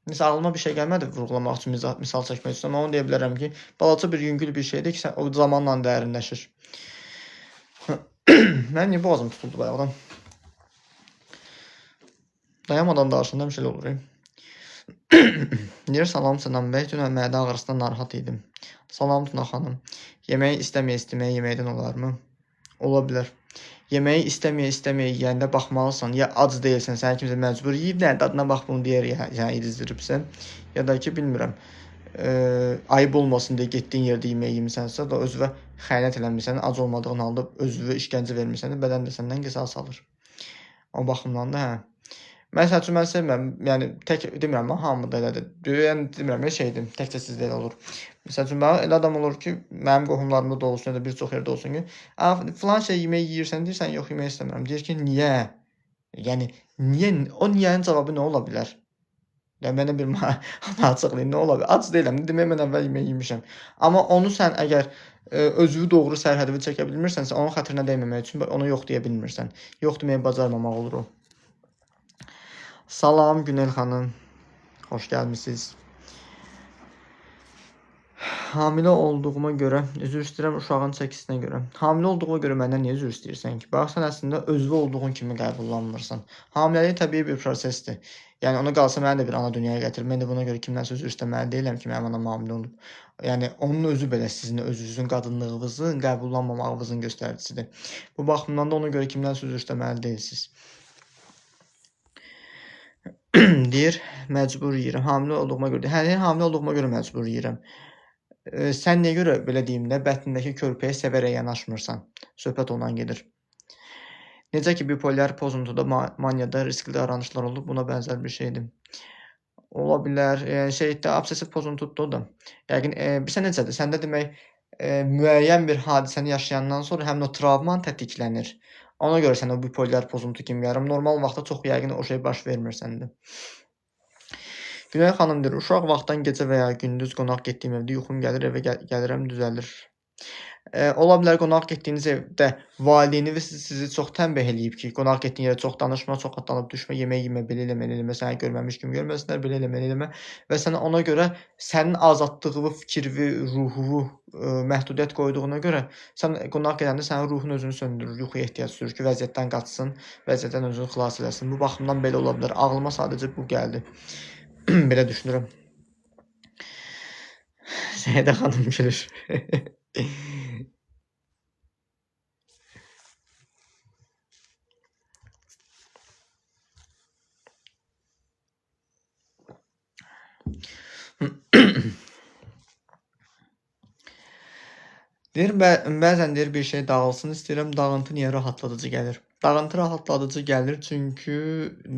mesela ağlıma bir şey gəlmədi vurğulamaq üçün, misal çəkmək üçün, amma onu deyə bilərəm ki, balaca bir yüngül bir şeydir ki, o zamanla dərinləşir. Mən niyə boğazım tutuldu bayaqdan? Dayanmadan danışanda bir şey olur. Deyir, salam Sənan bəy, dünən mədə ağrısından narahat idim. Salam Tuna xanım, yeməyi istəməyə yeməkdən olarmı? Ola bilər. Yeməyi istəməyə yeyəndə baxmalısan, ya ac deyilsən, səni kimsə məcbur yeyib, dadına bax bunu deyər, yəni idizdiribsən, ya da ki, bilmirəm, ayıb olmasın deyə getdiyin yerdə yemək yemirsənsə, da özünə xəyanət eləmirsən, ac olmadığın halda özünə işgəncə vermirsən, bədən də səndən qisas alır. O baxımdan da, Məsəl üçün mən sevmirəm, yəni tək demirəm mən hamıda elədir. Yəni demirəm şeydir, təkcə sizdə elə olur. Məsəl üçün mən elə adam olur ki, mənim qohumlarımda da olsun ya da bir çox yerdə olsun ki, "A, filan şey yemək yeyirsən?" deyirsən, "Yox, yemək istəmirəm." Deyir ki, "Niyə?" Yəni niyə? O niyənin cavabı nə ola bilər? Yəni mənə bir açıqlayın, nə ola bilər? Ac deyiləm, demək mən əvvəl yemək yemişəm. Amma onu sən əgər özünü doğru sərhədini çəkə bilmirsənsə, onun xətrinə dəyməmək üçün onu yox deyə bilmirsən. Yox deməyi bacarmamaq olur o. Salam Günel xanım. Xoş gəlmisiniz. Hamilə olduğuma görə, üzr istəyirəm uşağın çəkisinə görə. Hamilə olduğuma görə məndən niyə üzr istəyirsən ki? Bax, sən əslində özü olduğun kimi qəbullanmırsan. Hamiləlik təbii bir prosesdir. Yəni ona qalsa məni də bir ana dünyaya gətirib. Mən də buna görə kimdənsə üzr istəməli deyiləm ki, mənim anam hamilə olub. Yəni onun özü belə sizin özünüzün qadınlığınızın qəbullanmamağınızın göstəricisidir. Bu baxımdan da ona görə kimdənsə üzr istəməli deyilsiniz. Deyir, məcbur yeyirəm. Hamilə olduğuma görə. Hə, hamilə olduğuma görə məcbur yeyirəm. Sən niyə görə belə deyim də, bətnindəki körpəyə sevərək yanaşmırsan? Söhbət ondan gedir. Necə ki, bipolyar pozuntuda, maniyada riskli davranışlar olur, buna bənzər bir şeydir. Ola bilər, şeydə, obsessiv pozuntuda o da. Yəqin, bilirsən necədir? Səndə demək, müəyyən bir hadisəni yaşayandan sonra həmin o travman tətiklənir. Ona görə sən o bipolyar pozuntu kimi yarım. Normal vaxtda çox yəqin o şey baş vermir səndə. Günel xanım deyir, uşaq vaxtdan gecə və ya gündüz qonaq getdiyim evdə yuxum gəlir, evə gəlirəm, düzəlir. Ola bilər qonaq getdiyiniz evdə valideyniniz sizi çox tənbih eləyib ki, qonaq getdiyin yerdə çox danışma, çox atlanıb düşmə, yemək yemə, belə eləmə, elə eləmə, səni görməmiş kimi görməsinlər, belə eləmə, elə eləmə və sən ona görə sənin azadlığını, fikrini, ruhunu məhdudiyyət qoyduğuna görə sən qonaq gedəndə sənin ruhun özünü söndürür, yuxuya ehtiyac duyur ki, vəziyyətdən qaçsın, vəziyyətdən özünü xilas eləsin. Bu baxımdan belə ola bilər. Ağlıma sadəcə bu gəldi. Belə düşünürəm. Səidə xanım gülür. Deyir, bəzən deyir bir şey dağılsın istəyirəm, dağıntı niyə rahatladıcı gəlir? Dağıntı rahatladıcı gəlir çünki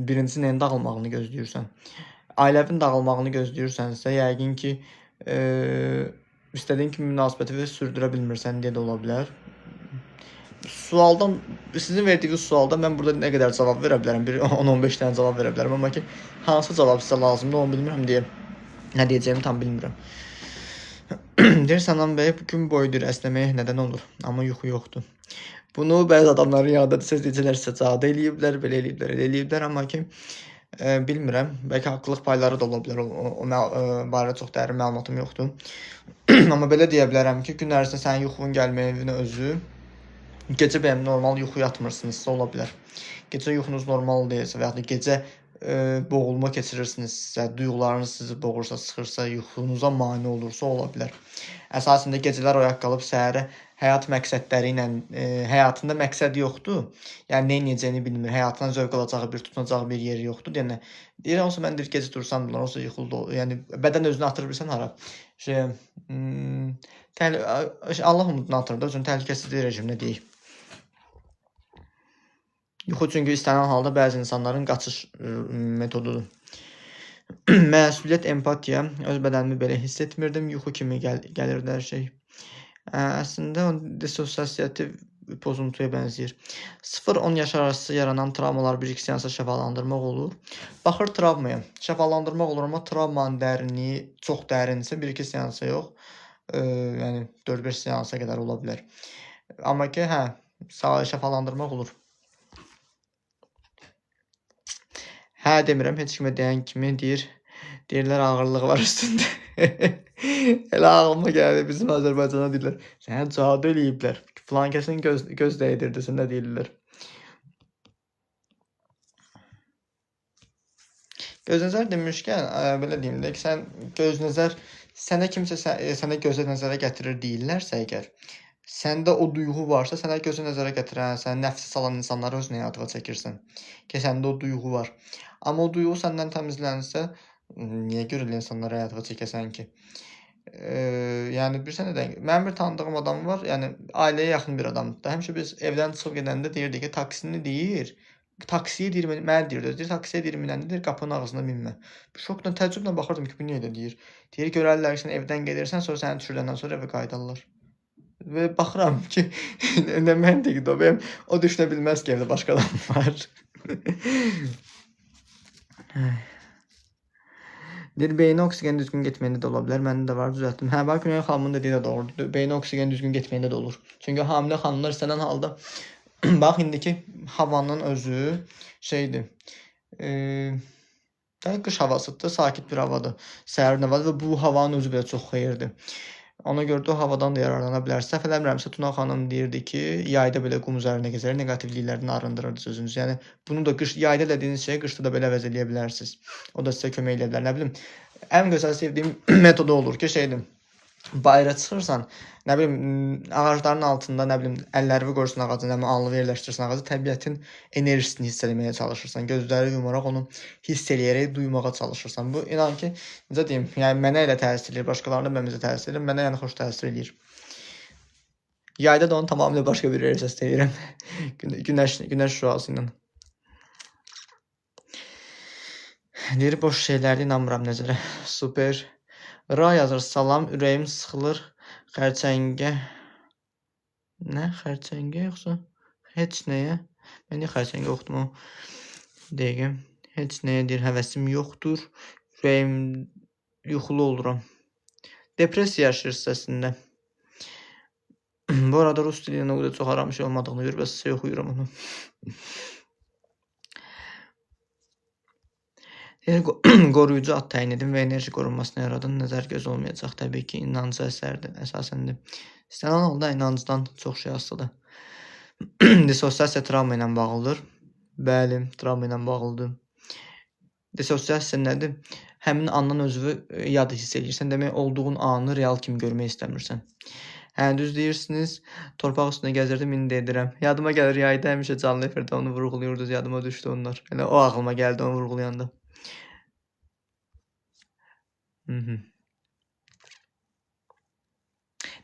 birincisi nəyin dağılmağını gözləyirsən. Ailəvin dağılmağını gözləyirsənsə, yəqin ki, istədiyin kimi münasibəti sürdürə bilmirsən deyə də ola bilər. Sualdan, sizin verdiyiniz sualda mən burada nə qədər cavab verə bilərəm? Bir 10-15 dənə cavab verə bilərəm, amma ki, hansı cavab sizə lazımdır, onu bilmirəm deyə. Nə deyəcəyimi tam bilmirəm. Deyir, Sənan bəy, gün boyu əsnəməyə nədən olur, amma yuxu yoxdur. Bunu bəzi adamların yanında söz deyicilər sizə cavab eləyiblər, belə eləyiblər, elə eləyiblər, amma ki, bilmirəm. Bəlkə haqlılıq payları da ola bilər. O barədə çox dərin məlumatım yoxdur. Amma belə deyə bilərəm ki, gün ərzində sənin yuxun gəlməyinin özü gecə bəyəm normal yuxu yatmırsınızsa ola bilər. Gecə yuxunuz normal deyilsə və ya da gecə boğulma keçirirsinizsə, duyğularınız sizi boğursa, sıxırsa, yuxunuza mane olursa ola bilər. Əsasında gecələr oyaq qalıb səhərə həyat məqsədləri ilə, həyatında məqsəd yoxdur. Yəni nə edəcəyini bilmir, həyatından zövq alacağı bir, tutunacağı bir yeri yoxdur. Yəni deyirəm, olsa mən deyir gecə dursam bunlar, olsa yuxulu, yəni bədən özünü atır bilirsən hara? Allah umudunu atır da, özünü təhlükəsizlik rejiminə deyək. Yuxu çünki istənilən halda bəzi insanların qaçış metodudur. Məsuliyyət, empatiya, öz bədənimi belə hiss etmirdim, yuxu kimi gəlirdi hər şey. Əslində dissosiativ pozuntuya bənzəyir. 0-10 yaş arası yaranan travmalar 1-2 seansa şəfalandırmaq olur. Baxır travmaya. Şəfalandırmaq olur, amma travmanın dərinliyi çox dərinsə 1-2 seansa yox. Yəni 4-5 seansa qədər ola bilər. Amma ki, şəfalandırmaq olur. Hə demirəm, heç kimə deyən kimi deyirlər ağırlığı var üstündə. Elə ağlıma gəldi, bizim Azərbaycana deyirlər, sənə cadu eləyiblər, filan kəsin göz dəydirdi, sən nə deyirlər. Göznəzər demişkən, belə deyim də ki, sən göznəzər, sənə kimsə sənə gözə nəzərə gətirir deyirlərsə əgər, səndə o duyğu varsa, sənə gözə nəzərə gətirən, səni nəfsə salan insanları özünə həyatıva çəkirsən ki, səndə o duyğu var. Amma o duyğu səndən təmizlənsə, niyə görə insanları həyatıva çəkəsən ki? Yəni bilirsən nədən? Mənim bir tanıdığım adam var, yəni ailəyə yaxın bir adamdır da. Həmişə biz evdən çıxıb gedəndə deyirdi ki, taksini deyir, taksiyə deyir, mənə deyir, taksiyə deyir, minəndə qapının ağzına minmə. Şokla, təəccüblə baxırdım ki, bu niyə elə deyir? Deyir, görərlər ki, sən evdən gedirsən, sonra səni düşürəndən sonra evə qayıdarlar. Və baxıram ki, nə məntiqdir o. Bəyəm, o düşünə bilməz ki, evdə başqa adam var. Deyir, beyni oksigen düzgün getməyində də ola bilər. Məndə də var, düzəltdim. Hə, bax, Güney xanımın dediyi də doğrudur. Beyni oksigen düzgün getməyində də olur. Çünki hamilə xanımlar istənilən halda bax, indiki havanın özü şeydir. Qış havasıdır, sakit bir havadır, sərin havadır və bu havanın özü belə çox xeyirdir. Ona görə də o havadan da yararlana bilərsiniz. Səhv eləmirəmsə, Tuna xanım deyirdi ki, yayda belə qum üzərində gəzərək negativliklərdən arındırırdı sözünüz. Yəni, bunu da yayda elədiyiniz şeyi qışda da belə əvəz eləyə bilərsiniz. O da sizə kömək edə bilər. Nə bilim, ən gözəl sevdiyim metodu olur ki, şeydir, bayıra çıxırsan, nə bilim, ağacların altında, nə bilim, əllərini qoyursun ağacın, nə bilim, alnını yerləşdirsən ağacı, təbiətin enerjisini hiss etməyə çalışırsan. Gözləri yumaraq onu hiss eləyərək duymağa çalışırsan. Bu, inan ki, necə deyim, yəni mənə elə təsir edir, başqalarına mənimizə təsir edir, mənə yəni xoş təsir edir. Yayda da onu tamamilə başqa bir yerə səsləyirəm. Günəş şüası ilə. Deyir, boş şeylərdə inanmıram nəzərə. Super. Ra yazır, salam, ürəyim sıxılır, xərçəngə. Nə? Xərçəngə yoxsa? Heç nəyə? Mən niyə xərçəngə oxudum o dəqiqə? Heç nəyə deyir, həvəsim yoxdur, ürəyim yuxulu oluram. Depressiya yaşayır səsində. Bu arada rus dilində o qədər çox aramış olmadığını görür, bəs sizə oxuyuram onu. Qoruyucu ad təyin edin və enerji qorunmasına yaradın. Nəzər göz olmayacaq. Təbii ki, inancı əsərdir, əsasəndir. İstənilən halda inancdan çox şey asılıdır. Dissosiasiya travma ilə bağlıdır. Bəli, travma ilə bağlıdır. Dissosiasiya nədir? Həmin andan özünü yad hiss edirsən. Demək, olduğun anı real kimi görmək istəmirsən. Hə, düz deyirsiniz. Torpaq üstündə gəzirdim, indi edirəm. Yadıma gəlir, yayda həmişə canlı efirdə onu vurğuluyordunuz. Yadıma düşdü onlar. Elə o ağlıma gəldi onu vurğulayanda.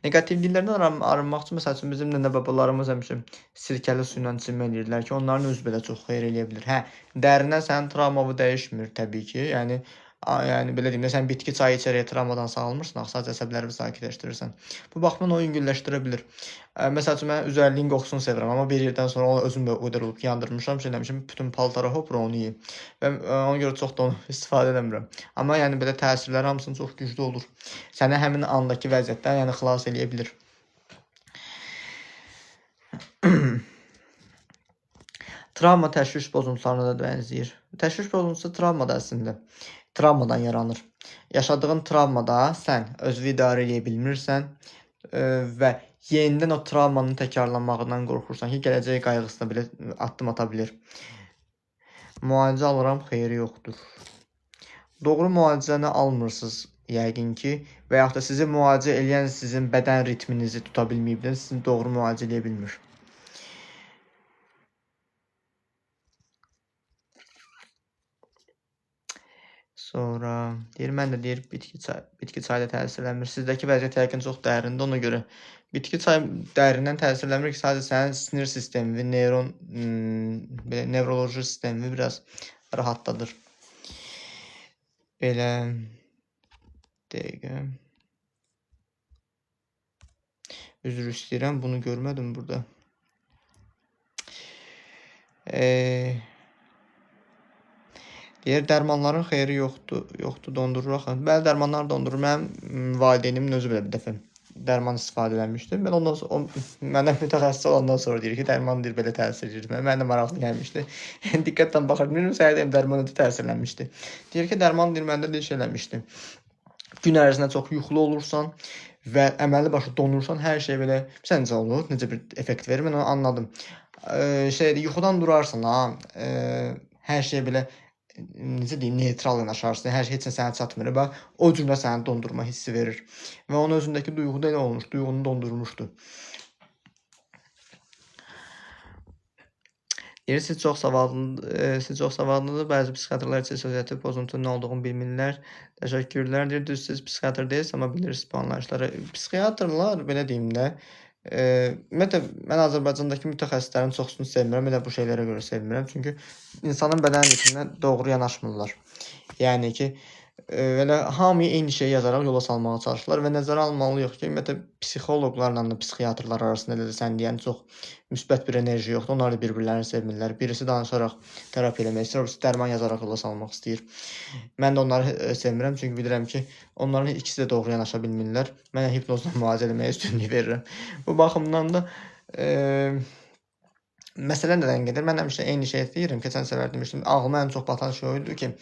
Negativliklərdən arınmaq üçün, məsəl üçün, bizim nənə babalarımız həmişə sirkəli su ilə çimmək edirlər ki, onların özü belə çox xeyir eləyə bilir. Hə, dərindən sənin travmavı dəyişmir təbii ki. Yəni belə deyim də, sən bitki çayı içərək travmadan sağalmırsan, sadəcə əsəbləri sakitləşdirirsən. Bu baxımdan o yüngülləşdirə bilir. Məsəl üçün, mən üzərliyin qoxusunu sevirəm, amma bir yerdən sonra onu özüm də o qədər olub yandırmışam, şey eləmişim, bütün paltara hopra onu yeyim. Və ona görə çox da onu istifadə edəmirəm. Amma yəni belə təsirləri hamısının çox güclü olur. Səni həmin andakı vəziyyətdən yəni xilas eləyə bilir. Travma təşviş pozuntularına da bənzəyir. Təşviş pozuntusu travmada əslində. Travmadan yaranır. Yaşadığın travmada sən özünü idarə edə bilmirsən və yenidən o travmanın təkrarlanmağından qorxursan ki, gələcək qayğısına belə addım ata bilir. Müalicə alıram, xeyri yoxdur. Doğru müalicəni almırsınız yəqin ki, və yaxud da sizi müalicə eləyən sizin bədən ritminizi tuta bilməyibdir, sizin doğru müalicə eləyə bilmir. Sonra deyir, mən də deyir, bitki çayı da təsirlənmir. Sizdəki vəziyyət yəqin çox dərindir, ona görə. Bitki çayı dərindən təsirlənmir ki, sadəcə sənin sinir sistemi, nevroloji sistemi biraz rahatladır. Belə dəqiqə. Üzr istəyirəm, bunu görmədim burada. Deyir, dərmanların xeyri yoxdur, dondurur axı. Bəli, dərmanlar dondurur. Mənim valideynimin özü belə bir dəfə dərman istifadə eləmişdi. Mən ondan sonra, mənə mütəxəssis olandan sonra deyir ki, dərman deyir, belə təsir edir. Mənə də maraqlı gəlmişdi. Diqqətlə baxırdım, bilmirəm, səhərdə dərman ötü təsirlənmişdi. Deyir ki, dərman deyir, məndə deyir, şey eləmişdi. Gün ərzində çox yuxulu olursan və əməlli başlı donursan, hər şey belə, səncə olur, necə bir effekt verir, mən onu anladım. Yuxudan durarsan, hər şey belə, necə deyim, neytral yanaşarsın, hər şey heç nə sənə çatmır, bax, o cürlə səni dondurma hissi verir. Və onun özündəki duyğu da elə olmuş, duyğunu dondurmuşdu. Deyir, siz çox savadlıdır, bəzi psixiatrlar dissosiativ pozuntunun nə olduğunu bilmirlər. Təşəkkürlər, deyir, düz siz psixiatr deyilsiniz, amma bilirsiniz bu anlayışları. Psixiatrlar, belə deyim də, Ümumiyyətlə, mən Azərbaycandakı mütəxəssislərin çoxsunu sevmirəm, elə bu şeylərə görə sevmirəm. Çünki insanın bədən ritminə doğru yanaşmırlar. Yəni ki, elə hamıya eyni şeyi yazaraq yola salmağa çalışırlar və nəzərə almalıyıq ki, ümumiyyətlə, psixoloqlarla da psixiatrlar arasında elə də sən deyən çox müsbət bir enerji yoxdur. Onlar da bir-birlərini sevmirlər. Birisi danışaraq terapiya eləmək istəyir, birisi dərman yazaraq yola salmaq istəyir. Mən də onları sevmirəm, çünki bilirəm ki, onların ikisi də doğru yanaşa bilmirlər. Mən hipnozla müalicə etməyə üstünlük verirəm. Bu baxımdan da məsələ nədən gedir? Mən həmişə eyni şeyi deyirəm. Keçən səfər demişdim, ağlıma ən çox batan şey o idi ki,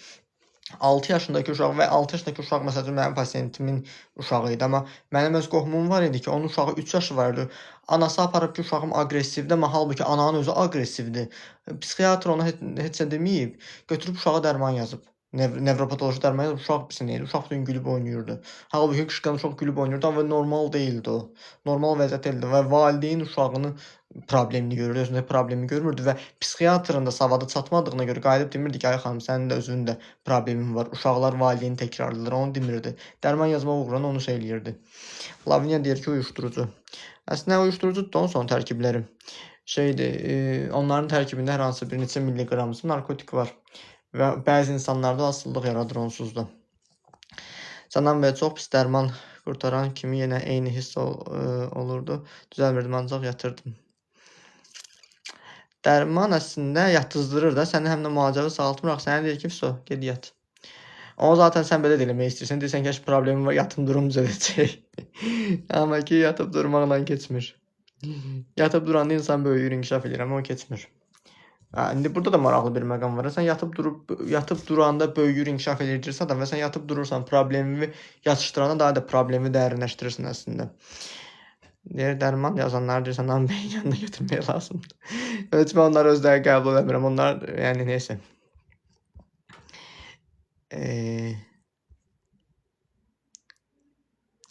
6 yaşındakı uşaq və 6 yaşındakı uşaq məsələn mənim pasiyentimin uşağı idi, amma mənim öz qohumum var idi ki, onun uşağı 3 yaşı var idi. Anası aparıb ki, uşağım aqressivdir, amma halbuki ananın özü aqressivdir. Psixiatr ona heç nə deməyib, götürüb uşağa dərman yazıb. Nevropatoloji dərman yazıb, uşaq pis neydi? Uşaq bütün gülüb oynayırdı. Halbuki qışqıran uşaq gülüb oynayırdı, amma normal deyildi o. Normal vəziyyət deyildi və valideyn uşağının problemini görürdü, özündə problemi görmürdü və psixiatrın da savadı çatmadığına görə qayıdıb demirdi ki, ay xanım, sənin də özünün də problemin var. Uşaqlar valideyni təkrarlayırlar, onu demirdi. Dərman yazmaq uğruna onu şey eləyirdi. Lavinia deyir ki, uyuşturucu. Əslində uyuşturucudur da onun son tərkibləri. Şeydir, onların tərkibində hər hansı bir neçə milliqramcı narkotik var və bəzi insanlarda asıllıq yaradır onsuz da. Səndən və çox pis dərman qurtaran kimi yenə eyni hiss olurdu. Düzəlmirdim, ancaq yatırdım. Dərman əslində yatızdırır da, səni həm də müalicəvi sağaltmıraq, sənə deyir ki, get yat. Ama zaten sen belə də eləmək istəyirsən, deyirsən ki, problemim var, yatım durum düzələcək. Amma ki, yatıp durmaqla keçmir. Yatıp duranda insan böyüyür, inkişaf edir, amma o keçmir. İndi burada da maraqlı bir məqam var. Sən yatıp duranda böyüyür, inkişaf edirsən adam və sən yatıp durursan, problemi yatışdıranda daha da problemi dərinləşdirirsən əslində. Deyir, dərman yazanlar deyirsən, lan beyin yanına götürmək lazımdır. Heç mən onları özləri qəbul eləmirəm. Onlar, yəni neysə.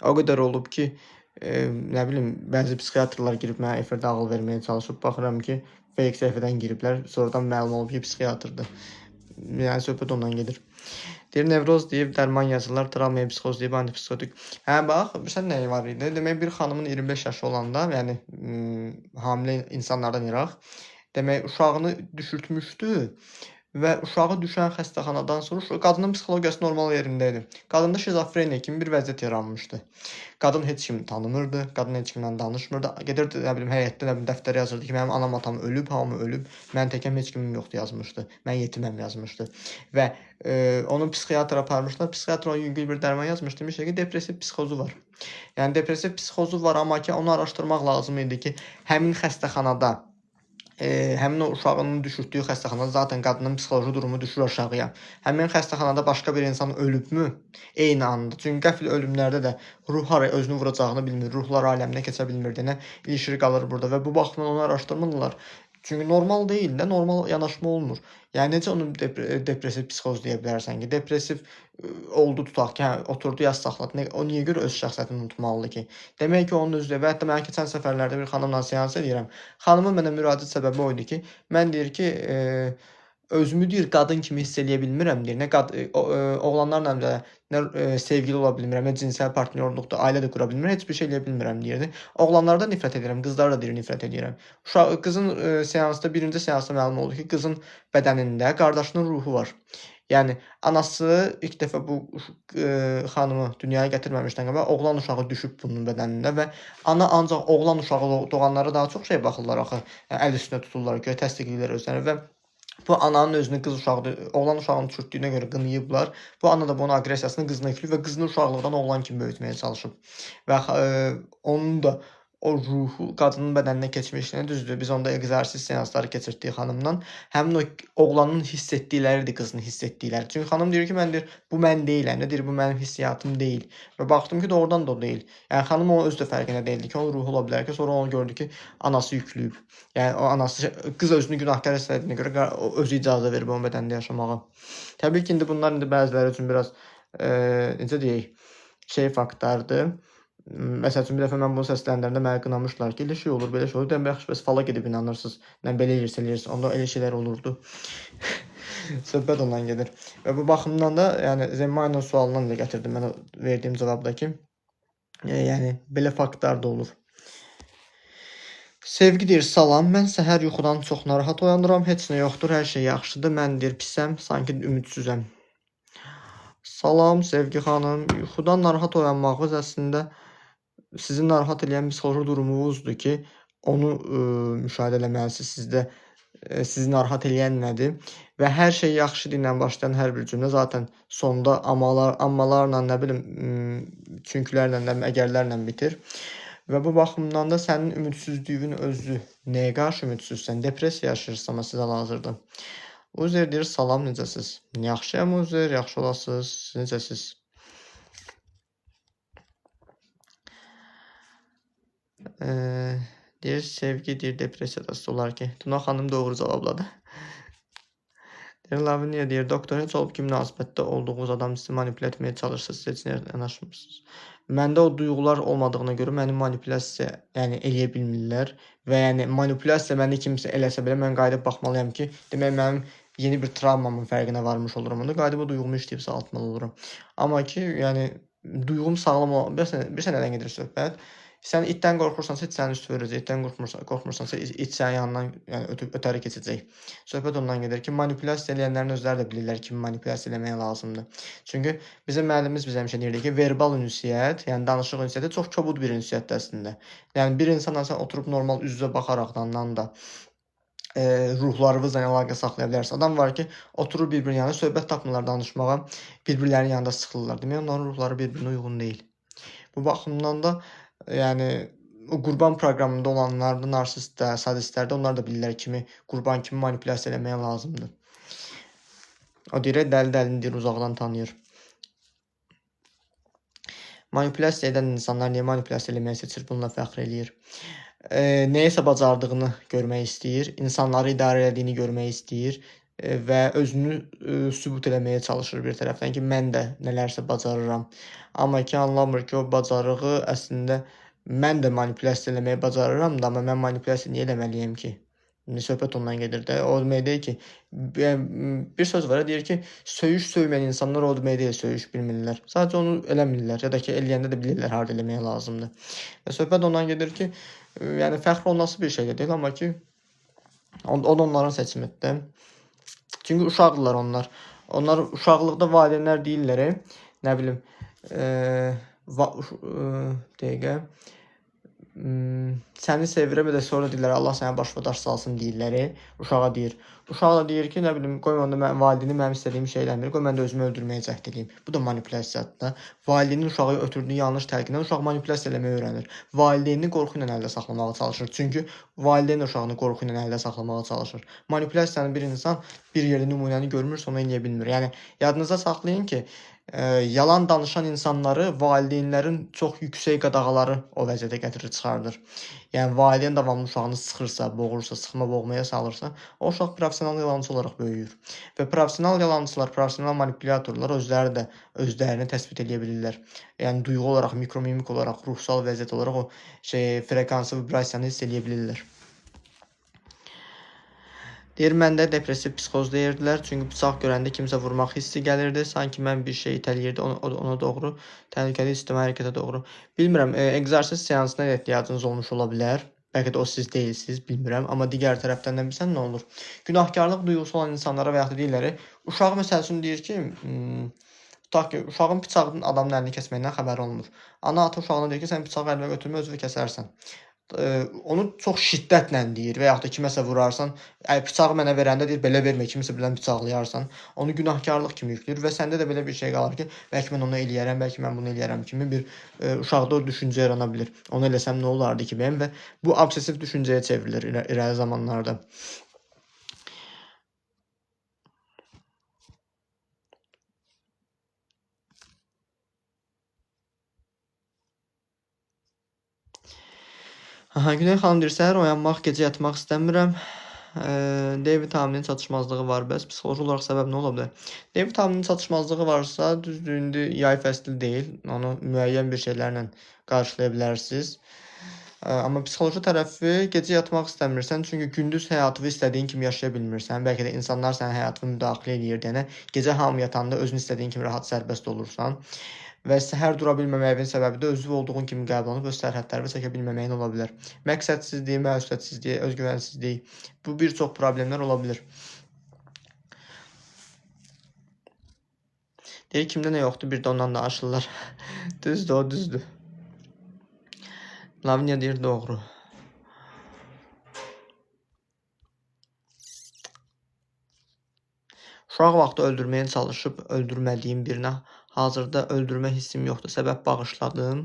O qədər olub ki, nə bilim, bəzi psixiatrlar girib mənə efirdə ağıl verməyə çalışıb. Baxıram ki, fake səhifədən giriblər. Sonradan məlum olub ki, psixiatrdır. Yəni söhbət ondan gedir. Deyir, nevroz deyib, dərman yazırlar, travmaya psixoz deyib, antipsixotik. Hə, bax, sən nəyi var idi? Demək, bir xanımın 25 yaşı olanda, yəni hamilə insanlardan iraq, demək, uşağını düşürtmüşdü və uşağı düşən xəstəxanadan sonra qadının psixologiyası normal yerində idi. Qadında şizofreniya kimi bir vəziyyət yaranmışdı. Qadın heç kimi tanımırdı, qadın heç kimlə danışmırdı. Gedirdi, nə bilim, həyətdə, nə bilim, dəftərə yazırdı ki, mənim anam atam ölüb, hamı ölüb, mən təkəm, heç kimim yoxdur yazmışdı. Mən yetiməm yazmışdı. Və onu psixiatra aparmışlar. Psixiatr ona yüngül bir dərman yazmış. Demişdi ki, depressiv psixozu var. Yəni depressiv psixozu var, amma ki, onu araşdırmaq lazım idi ki, həmin xəstəxanada həmin o uşağının düşürtdüyü xəstəxanada zaten qadının psixoloji durumu düşür aşağıya. Həmin xəstəxanada başqa bir insan ölübmü? Eyni anda. Çünki qəfil ölümlərdə də ruh hara özünü vuracağını bilmir, ruhlar aləminə keçə bilmirdiyinə ilişir qalır burada və bu baxımdan onu araşdırmırlar. Çünki normal deyil də, normal yanaşma olmur. Yəni necə onu depressiv psixoz deyə bilərsən ki, depressiv oldu tutaq ki, hə, oturdu yaz saxladı. O niyə görə öz şəxsiyyətini unutmalıdır ki? Demək ki, onun özü və hətta mən keçən səfərlərdə bir xanımla seans edirəm. Xanımın mənə müraciət səbəbi o idi ki, mən deyir ki, özümü deyir qadın kimi hiss eləyə bilmirəm deyir. Nə oğlanlarla da nə sevgili ola bilmirəm, nə cinsel partnyorluqda ailə də qura bilmirəm, heç bir şey eləyə bilmirəm deyirdi. Oğlanlardan nifrət edirəm, qızlarla deyir nifrət edirəm. Qızın seansda, birinci seansda məlum oldu ki, qızın bədənində qardaşının ruhu var. Yəni anası ilk dəfə bu xanımı dünyaya gətirməmişdən qabaq oğlan uşağı düşüb bunun bədənində və ana ancaq oğlan uşağı doğanlara daha çox şey baxırlar axı. Əl üstünə tuturlar ki, təsdiqləyirlər özlərini və bu ananın özünü qız uşağı, oğlan uşağını düşürtdüyünə görə qınayıblar. Bu ana da bunun aqressiyasını qızına yükləyib və qızını uşaqlıqdan oğlan kimi böyütməyə çalışıb. Və onun da o ruhu qadının bədəninə keçmişini düzdür. Biz onda egzersiz seansları keçirtdik xanımla. Həmin o oğlanın hiss etdikləridir qızın hiss etdikləri. Çünki xanım deyir ki, mən deyir, bu mən deyiləm, nə deyir, bu mənim hissiyatım deyil. Və baxdım ki, doğrudan da o deyil. Yəni xanım onun öz də fərqində deyildi ki, onun ruhu ola bilər ki, sonra onu gördü ki, anası yüklüyüb. Yəni o anası qız özünü günahkar hiss etdiyinə görə özü icazə verib onun bədənində yaşamağa. Təbii ki, indi bunlar indi bəziləri üçün biraz necə deyək, şey faktlardır. Məsəl üçün bir dəfə mən bunu səsləndirəndə məni qınamışlar ki, elə şey olur, belə şey olur. Deyəm, yaxşı, bəs fala gedib inanırsınız. Nə belə eləyirsiniz, onda elə şeylər olurdu. Söhbət ondan gedir. Və bu baxımdan da, yəni Zemmayın sualından da gətirdim mən verdiyim cavabdakı. Yəni belə faktlar da olur. Sevgi deyir, salam. Mən səhər yuxudan çox narahat oyanıram. Heç nə yoxdur, hər şey yaxşıdır. Mən deyir pisəm, sanki ümidsizəm. Salam Sevgi xanım. Yuxudan narahat oyanmağınız əslində sizi narahat edən psixoloji durumunuzdur ki, onu müşahidə eləməlisiniz. Sizdə sizi narahat eləyən nədir? Və hər şey yaxşıdır ilə başlayan hər bir cümlə zaten sonda ammalarla, nə bilim, çünkilərlə, əgərlərlə bitir. Və bu baxımdan da sənin ümidsizliyin özü. Nəyə qarşı ümidsizsən? Depressiya yaşayırsan siz hal-hazırda. Uzer deyir, salam, necəsiz? Yaxşıyam Uzer, yaxşı olasınız. Siz necəsiz? Deyir, sevgi deyir, depressiyadasız olar ki. Tuna xanım doğru cavabladı. Deyir, Laviniya deyir, doktor heç olub ki, münasibətdə olduğunuz adam sizi manipulə etməyə çalışsa, siz heç nəyə yanaşmırsınız. Məndə o duyğular olmadığına görə məni manipulyasiya, yəni eləyə bilmirlər və yəni manipulyasiya məni kimsə eləsə belə mən qayıdıb baxmalıyam ki, demək mənim yeni bir travmamın fərqinə varmış olurum. Onda qayıdıb o duyğumu işləyib sağaltmalı olurum. Amma ki, yəni duyğum sağlam olan, bir nədən gedir söhbət. Sən itdən qorxursansa, it səni üst verəcək. İtdən qorxmursansa, it sənin yanından yəni ötəri keçəcək. Söhbət ondan gedir ki, manipulyasiya eləyənlərin özləri də bilirlər kimi manipulyasiya eləmək lazımdır. Çünki bizim müəllimimiz bizə həmişə deyirdi ki, verbal ünsiyyət, yəni danışıq ünsiyyəti çox kobud bir ünsiyyətdir əslində. Yəni bir insanla sən oturub normal üz-üzə baxaraqdan da ruhlarınızla əlaqə saxlaya bilərsiniz. Adam var ki, oturur bir-birinin yanında söhbət tapmırlar danışmağa, bir-birlərinin yanında sıxılırlar. Demək onların ruhları bir-birinə uyğun deyil. Bu baxımdan da yəni o qurban proqramında olanlar da, narsistlər, sadistlər də onlar da bilirlər kimi qurban kimi manipulyasiya eləməyə lazımdır. O deyir, dəli-dəlini deyir, uzaqdan tanıyır. Manipulyasiya edən insanlar niyə manipulyasiya eləməyə seçir? Bununla fəxr eləyir. Nəyisə bacardığını görmək istəyir, insanları idarə etdiyini görmək istəyir və özünü sübut eləməyə çalışır bir tərəfdən ki, mən də nələrsə bacarıram. Amma ki, anlamır ki, o bacarığı əslində mən də manipulyasiya eləməyi bacarıram da, amma mən manipulyasiya niyə eləməliyəm ki? Söhbət ondan gedir də. O demək deyil ki, bir söz var, deyir ki, söyüş söyməyən insanlar o demək deyil, söyüş bilmirlər. Sadəcə onu eləmirlər ya da ki, eləyəndə də bilirlər harda eləmək lazımdır. Və söhbət ondan gedir ki, yəni fəxr olunası bir şey də deyil, amma ki, o da onların seçimidir. Çünki uşaqdırlar onlar. Onlar uşaqlıqda valideynlər deyirlər, nə bilim, dəqiqə, səni sevirəm və də sonra deyirlər, Allah sənə baş və daş salsın deyirlər, uşağa deyir. Uşaq da deyir ki, nə bilim, qoy onda valideynim mənim istədiyim şey eləmir, qoy mən də özümü öldürməyə cəhd edeyim. Bu da manipulyasiyadır. Valideynin uşağı ötürdüyü yanlış təlqindən uşaq manipulyasiya eləməyi öyrənir. Valideynini qorxu ilə əldə saxlamağa çalışır. Çünki valideyn uşağını qorxu ilə əldə saxlamağa çalışır. Manipulyasiyanı bir insan bir yerdə nümunəni görmürsə, onu eləyə bilmir. Yəni yadınıza saxlayın ki, yalan danışan insanları valideynlərin çox yüksək qadağaları o vəziyyətə gətirir, çıxardır. Yəni valideyn davamlı uşağını sıxırsa, boğursa, sıxma boğmaya salırsa, o uşaq professional yalançı olaraq böyüyür. Və professional yalançılar, professional manipulyatorlar özləri də özlərini təsbit edə bilirlər. Yəni duyğu olaraq, mikromimik olaraq, ruhsal vəziyyət olaraq o frekansı, vibrasiyanı hiss edə bilirlər. Deyir, məndə depressiv psixoz deyirdilər, çünki bıçaq görəndə kimsə vurmaq hissi gəlirdi, sanki mən bir şey itələyirdi, ona doğru, təhlükəli ictimai hərəkətə doğru. Bilmirəm, egzorsiz seansına ehtiyacınız olmuş ola bilər. Bəlkə də o siz deyilsiniz, bilmirəm. Amma digər tərəfdən də bilsən nə olur? Günahkarlıq duyğusu olan insanlara və yaxud da deyirlər, uşaq məsəl üçün deyir ki, tutaq ki, uşağın bıçağın adamın əlini kəsməyindən xəbəri olmur. Ana ata uşağına deyir ki, sən bıçağı əlinə götürmə, özünü kəsərsən. Onu çox şiddətlə deyir və yaxud da kiməsə vurarsan, bıçağı mənə verəndə deyir, belə vermə, kimisə bilən bıçaqlayarsan, onu günahkarlıq kimi yükləyir və səndə də belə bir şey qalır ki, bəlkə mən onu eləyərəm, bəlkə mən bunu eləyərəm kimi bir uşaqda o düşüncə yarana bilir. Onu eləsəm nə olardı ki, və bu obsessiv düşüncəyə çevrilir irəli zamanlarda. Güney xanım deyir, səhər oyanmaq, gecə yatmaq istəmirəm. D vitaminin çatışmazlığı var, bəs psixoloji olaraq səbəb nə ola bilər? D vitaminin çatışmazlığı varsa, düzdür, indi yay fəsli deyil, onu müəyyən bir şeylərlə qarşılaya bilərsiniz. Amma psixoloji tərəfi gecə yatmaq istəmirsən, çünki gündüz həyatını istədiyin kimi yaşaya bilmirsən. Bəlkə də insanlar sənin həyatına müdaxilə edir, yəni gecə hamı yatanda özün istədiyin kimi rahat sərbəst olursan. və səhər dura bilməməyin səbəbi də özü olduğun kimi qəbul olunub öz sərhədlərini çəkə bilməməyin ola bilər. Məqsədsizlik, məsuliyyətsizlik, özgüvənsizlik, bu bir çox problemlər ola bilər. Deyir, kimdə nə yoxdur, bir də ondan danışırlar. Düzdür, o düzdür. Lavniya deyir, doğru. Uşaq vaxtı öldürməyə çalışıb öldürmədiyim birinə hazırda öldürmə hissim yoxdur. Səbəb bağışladım.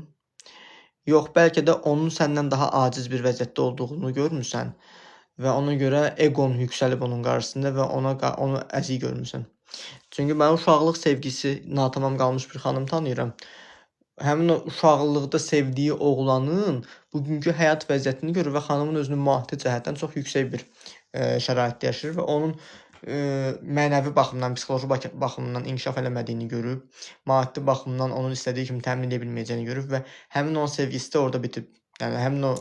Yox, bəlkə də onun səndən daha aciz bir vəziyyətdə olduğunu görmüsən və ona görə eqon yüksəlib onun qarşısında və onu əzik görmüsən. Çünki mən uşaqlıq sevgisi natamam qalmış bir xanım tanıyıram. Həmin o uşaqlıqda sevdiyi oğlanın bugünkü həyat vəziyyətini görür və xanımın özünün maddi cəhətdən çox yüksək bir şəraitdə yaşayır və onun mənəvi baxımdan, psixoloji baxımdan inkişaf eləmədiyini görüb, maddi baxımdan onun istədiyi kimi təmin edə bilməyəcəyini görüb və həmin onun sevgisi də orada bitib. Yəni həmin o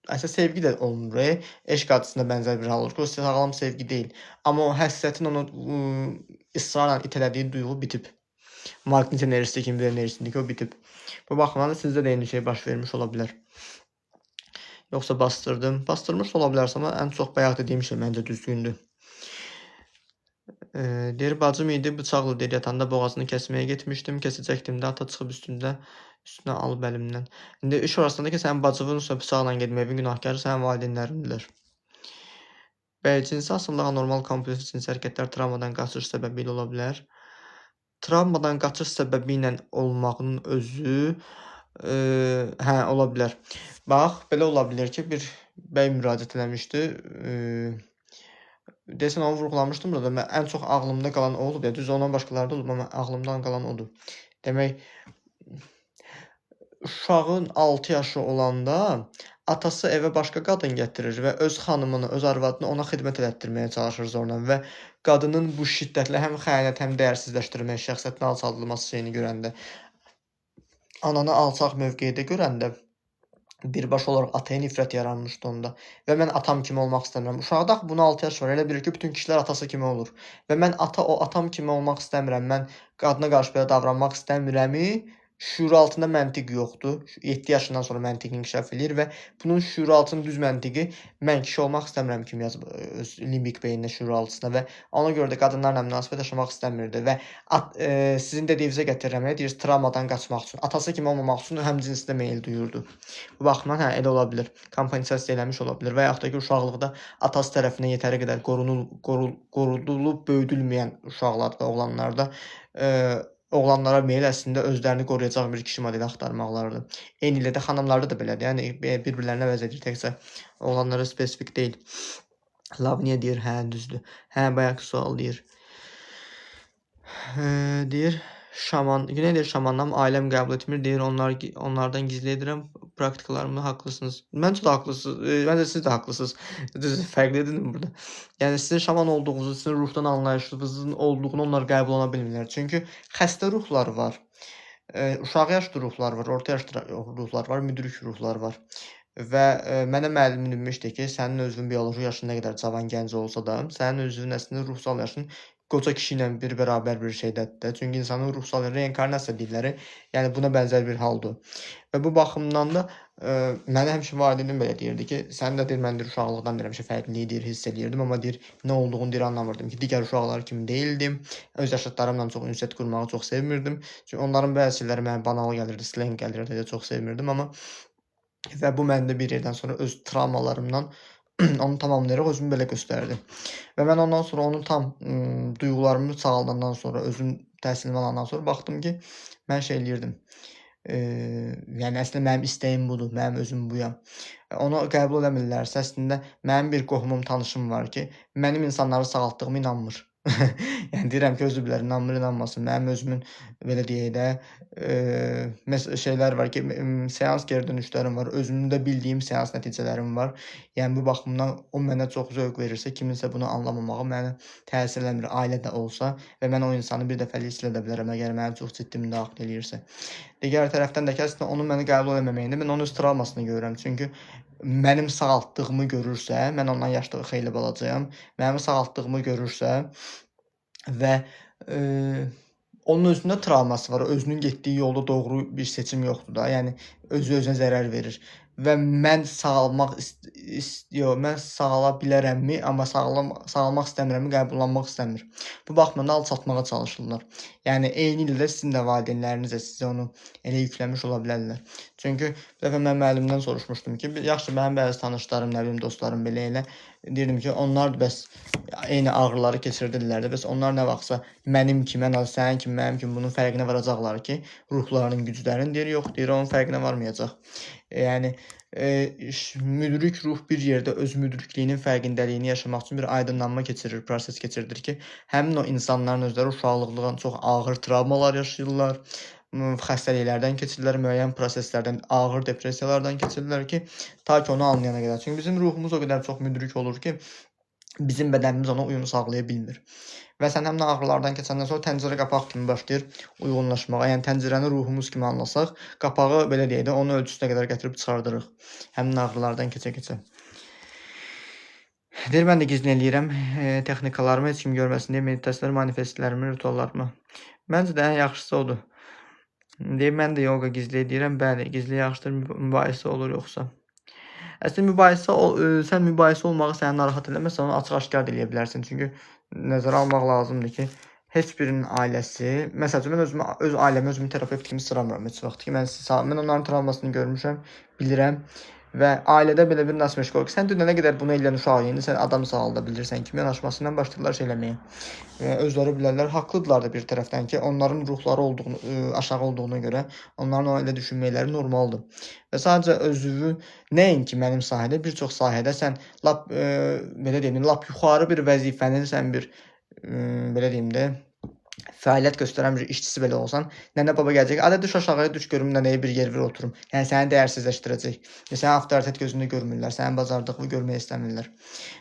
əsas sevgi də olmur. Eşq acısına bənzər bir hal olur ki, o sağlam sevgi deyil. Amma o həsrətin onu israrla itələdiyi duyğu bitib. Maqnit enerjisi kimi bir enerjisidir ki, o bitib. Bu baxımdan da sizdə də eyni şey baş vermiş ola bilər. Yoxsa bastırdım. Bastırmış ola bilərsə, amma ən çox bayaq dediyim şey məncə düzgündür. Deyir, bacım idi, bıçaqla deyir, yatanda boğazını kəsməyə getmişdim. Kəsəcəkdim də, ata çıxıb üstünə alıb əlimdən. İndi iş orasındadır ki, sənin bacının üstünə bıçaqla getməyinin günahkarı sənin valideynlərindir. Bəli, cinsi asılılığa normal kompulsiv cinsi hərəkətlər travmadan qaçış səbəbi ilə ola bilər. Travmadan qaçış səbəbi ilə olmağının özü ola bilər. Bax, belə ola bilər ki, bir bəy müraciət eləmişdi. Deyəsən onu vurğulamışdım burada. Mən ən çox ağlımda qalan o olub. Düz ondan başqaları da olub, amma ağlımdan qalan odur. Demək, uşağın 6 yaşı olanda atası evə başqa qadın gətirir və öz xanımını, öz arvadını ona xidmət elətdirməyə çalışır zorla və qadının bu şiddətlə həm xəyanət, həm dəyərsizləşdirmək, şəxsiyyətin alçaldılması şeyini görəndə, ananı alçaq mövqedə görəndə birbaşa olaraq ataya nifrət yaranmışdı onda və mən atam kimi olmaq istəmirəm. Uşaqda bunu 6 yaş var, elə bilir ki, bütün kişilər atası kimi olur və mən atam kimi olmaq istəmirəm, mən qadına qarşı belə davranmaq istəmirəmi? Şüur altında məntiq yoxdur. 7 yaşından sonra məntiq inkişaf eləyir və bunun şüur altının düz məntiqi mən kişi olmaq istəmirəm kimi yazıb öz limbik beyninə, şüur altısına və ona görə də qadınlarla münasibət yaşamaq istəmirdi və sizin dediyinizə gətirirəm, deyir, travmadan qaçmaq üçün, atası kimi olmamaq üçün həmcinsdə meyil duyurdu. Bu baxımdan elə ola bilər. Kompensasiya eləmiş ola bilər və yaxud da ki, uşaqlıqda atası tərəfindən yetəri qədər qorudulub böyüdülməyən uşaqlarda, oğlanlarda oğlanlara meyil əslində özlərini qoruyacaq bir kişi modeli axtarmaqlarıdır. Eyni ilə də xanımlarda da belədir. Yəni bir-birlərinə əvəz edir, təkcə oğlanlara spesifik deyil. Lavniya deyir, hə, düzdür. Hə, bayaqki sual deyir. Deyir, Güney deyir, şamandan ailəm qəbul etmir, deyir, onlardan gizli edirəm praktikalarımı, haqlısınız. Məncə də haqlısınız, məncə siz də haqlısınız. Düz, fərqli edin burada. Yəni, sizin şaman olduğunuzu, sizin ruhdan anlayışınızın olduğunu onlar qəbul olana bilmirlər. Çünki xəstə ruhlar var, uşaq yaşlı ruhlar var, orta yaşlı ruhlar var, müdrik ruhlar var. Və mənə müəllim demişdi ki, sənin özünün bioloji yaşın nə qədər cavan gənc olsa da, sənin özünün əslində ruhsal yaşın qoca kişi ilə bir bərabər bir şeydədir. Çünki insanın ruhsal reinkarnasiya deyirlər, yəni buna bənzər bir haldır. Və bu baxımdan da mənə həmişə valideynim belə deyirdi ki, sən də deyir, mən deyir, uşaqlıqdan deyir, həmişə fərqliyi deyir, hiss eləyirdim, amma deyir, nə olduğunu deyir, anlamırdım ki, digər uşaqlar kimi deyildim. Öz yaşıdlarımla çox ünsiyyət qurmağı çox sevmirdim. Çünki onların bəzi şeyləri mənə banal gəlirdi, slenq gəlirdi, deyə çox sevmirdim, amma və bu məndə bir yerdən sonra öz travmalarımdan onu tamamlayaraq özümü belə göstərdi. Və mən ondan sonra onun tam duyğularımı sağaldandan sonra, özüm təhsilimi alandan sonra baxdım ki, mən şey eləyirdim. Yəni əslində mənim istəyim budur, mənim özüm buyam. Onu qəbul eləmirlərsə, əslində mənim bir qohumum, tanışım var ki, mənim insanları sağaltdığıma inanmır. Yəni deyirəm ki, özü bilər, inanmır, inanmasın. Mənim özümün belə deyək də şeylər var ki, seans geri dönüşlərim var, özümdə bildiyim seans nəticələrim var. Yəni bu baxımdan o mənə çox zövq verirsə, kiminsə bunu anlamamağı mənə təsir eləmir, ailə də olsa və mən o insanı bir dəfəlik silə də bilərəm, əgər mənə çox ciddi müdaxilə eləyirsə. Digər tərəfdən də ki, əslində onun məni qəbul eləməməyində mən onun öz travmasını görürəm. Çünki mənim sağaltdığımı görürsə, mən ondan yaşlı xeyli balacayam, mənim sağaltdığımı görürsə və onun özündə travması var. Özünün getdiyi yolda doğru bir seçim yoxdur da. Yəni özü özünə zərər verir və mən sağalmaq mən sağala bilərəmmi, amma sağalmaq istəmirəmmi, qəbullanmaq istəmir. Bu baxımdan da alçatmağa çalışırlar. Yəni eyni ildə sizin də valideynləriniz də sizə onu elə yükləmiş ola bilərlər. Çünki bir dəfə mən müəllimdən soruşmuşdum ki, yaxşı mənim bəzi tanışlarım, nə bilim dostlarım belə elə deyirdim ki, onlar da bəs eyni ağrıları keçirdirlər də, bəs onlar nə vaxtsa mənim kimi, sənin kimi, mənim kimi bunun fərqinə varacaqlar ki, ruhlarının güclərinin deyir, yox, deyir, onun fərqinə varmayacaq. Yəni müdrik ruh bir yerdə öz müdrikliyinin fərqindəliyini yaşamaq üçün bir aydınlanma keçirir, proses keçirdir ki, həmin o insanların özləri uşaqlıqdan çox ağır travmalar yaşayırlar, xəstəliklərdən keçirlər, müəyyən proseslərdən, ağır depressiyalardan keçirlər ki, ta ki onu anlayana qədər. Çünki bizim ruhumuz o qədər çox müdrik olur ki, bizim bədənimiz ona uyum sağlaya bilmir. Və sən həmin ağrılardan keçəndən sonra təncərə qapaq kimi başlayır uyğunlaşmağa. Yəni təncərəni ruhumuz kimi anlasaq, qapağı belə deyək də onun ölçüsünə qədər gətirib çıxardırıq. Həmin ağrılardan keçə-keçə. Deyir, mən də gizlin eləyirəm texnikalarımı heç kim görməsin deyə meditasiyalar, manifestlərimi, rituallarımı. Məncə də ən yaxşısı odur. Deyir, mən də yoga gizli edirəm. Bəli, gizli yaxşıdır, mübahisə olur yoxsa. Əslində sən mübahisə olmağı səni narahat eləməsə, onu açıq-aşkar da eləyə bilərsən. Çünki nəzərə almaq lazımdır ki, heç birinin ailəsi, məsəl üçün mən öz ailəmi özümü terapevt kimi sıramıram heç vaxt ki, mən onların travmasını görmüşəm, bilirəm və ailədə belə bir nasmeşka olur ki, sən dünənə qədər bunu eləyən uşaq indi sən adam sağalda bilirsən kimi yanaşmasından başlayırlar şey eləməyə. Özləri bilərlər, haqlıdırlar da bir tərəfdən ki, onların ruhları aşağı olduğuna görə onların o elə düşünmələri normaldır. Və sadəcə özünü nəinki mənim sahədə, bir çox sahədə sən lap belə deyim, lap yuxarı bir vəzifənin sən bir belə deyim də fəaliyyət göstərən bir işçisi belə olsan, nənə baba gələcək, "Ada düş aşağıya, düş görüm nənəyə bir yer ver oturum." Yəni səni dəyərsizləşdirəcək. Sənin avtoritet gözündə görmürlər, sənin bacardığını görmək istəmirlər.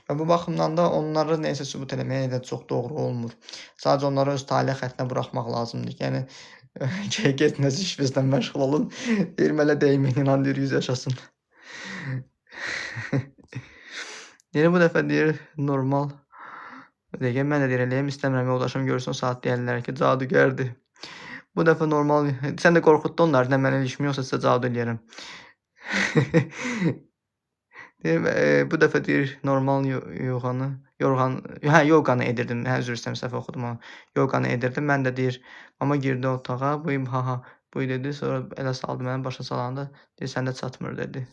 Və bu baxımdan da onları nəyisə sübut eləməyə də çox doğru olmur. Sadəcə onları öz talih xəttinə buraxmaq lazımdır. Yəni getməz iş bizdən məşğul olun. Deyir, mənə dəyməyin, inan deyir, 100 yaşasın. Deyir, bu dəfə deyir, normal. Deyir, mən də deyir, eləyəm, istəmirəm, yoldaşım görsün, saat deyərlər ki, cadugərdir. Bu dəfə normal, sən də qorxutdu onları, nə mən ilişmə, yoxsa sizə cadu eləyərəm. Deyir, bu dəfə deyir, normal yoqanı edirdim. Üzr istəyirəm, səhv oxudum onu. Yoqanı edirdim. Mən də deyir, mama girdi otağa, bu dedi, sonra elə saldı məni başa salanda, deyir, səndə çatmır dedi.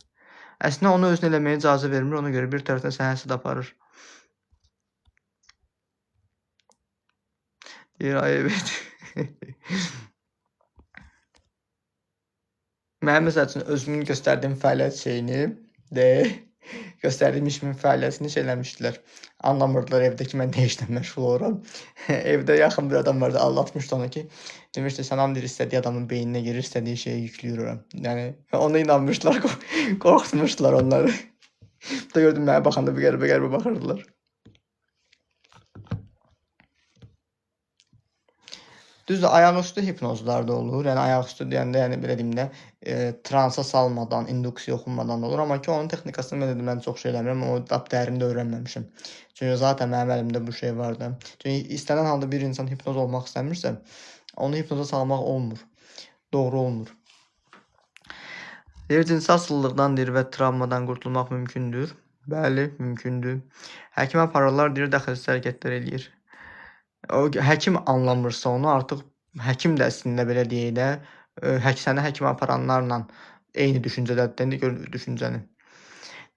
Əslində onu özünə eləməyə icazə vermir, ona görə bir tərəfdən səni həsəd aparır. Deyir, ay evet. Mənim məsəl üçün özümün göstərdiyim fəaliyyət şeyini göstərdiyim işimin fəaliyyətini şey eləmişdilər. Anlamırdılar evdə ki, mən nə işlə məşğul oluram. Evdə yaxın bir adam vardı, aldatmışdı onu ki, demişdi, sən hamı deyir, istədiyi adamın beyninə girir, istədiyi şeyi yükləyirəm. Yəni, ona inanmışdılar, qorxutmuşdular onları. Da gördüm, mənə baxanda bir qəribə baxırdılar. Düzdür, ayaqüstü hipnozlar da olur. Yəni ayaqüstü deyəndə, yəni belə deyim də, transa salmadan, induksiya oxunmadan da olur. Amma ki, onun texnikasını mən çox şey eləmirəm, o lap dərin də öyrənməmişəm. Çünki zaten mənim əlimdə bu şey var da. Çünki istənilən halda bir insan hipnoz olmaq istəmirsə, onu hipnoza salmaq olmur. Doğru olmur. Deyir, cinsi asılılıqdan deyir və travmadan qurtulmaq mümkündür. Bəli, mümkündür. Həkimə aparırlar, deyir, dəxilsiz hərəkətlər eləyir. O həkim anlamırsa onu, artıq həkim də əslində belə deyək də, səni həkimə aparanlarla eyni düşüncədədir. İndi gör düşüncəni.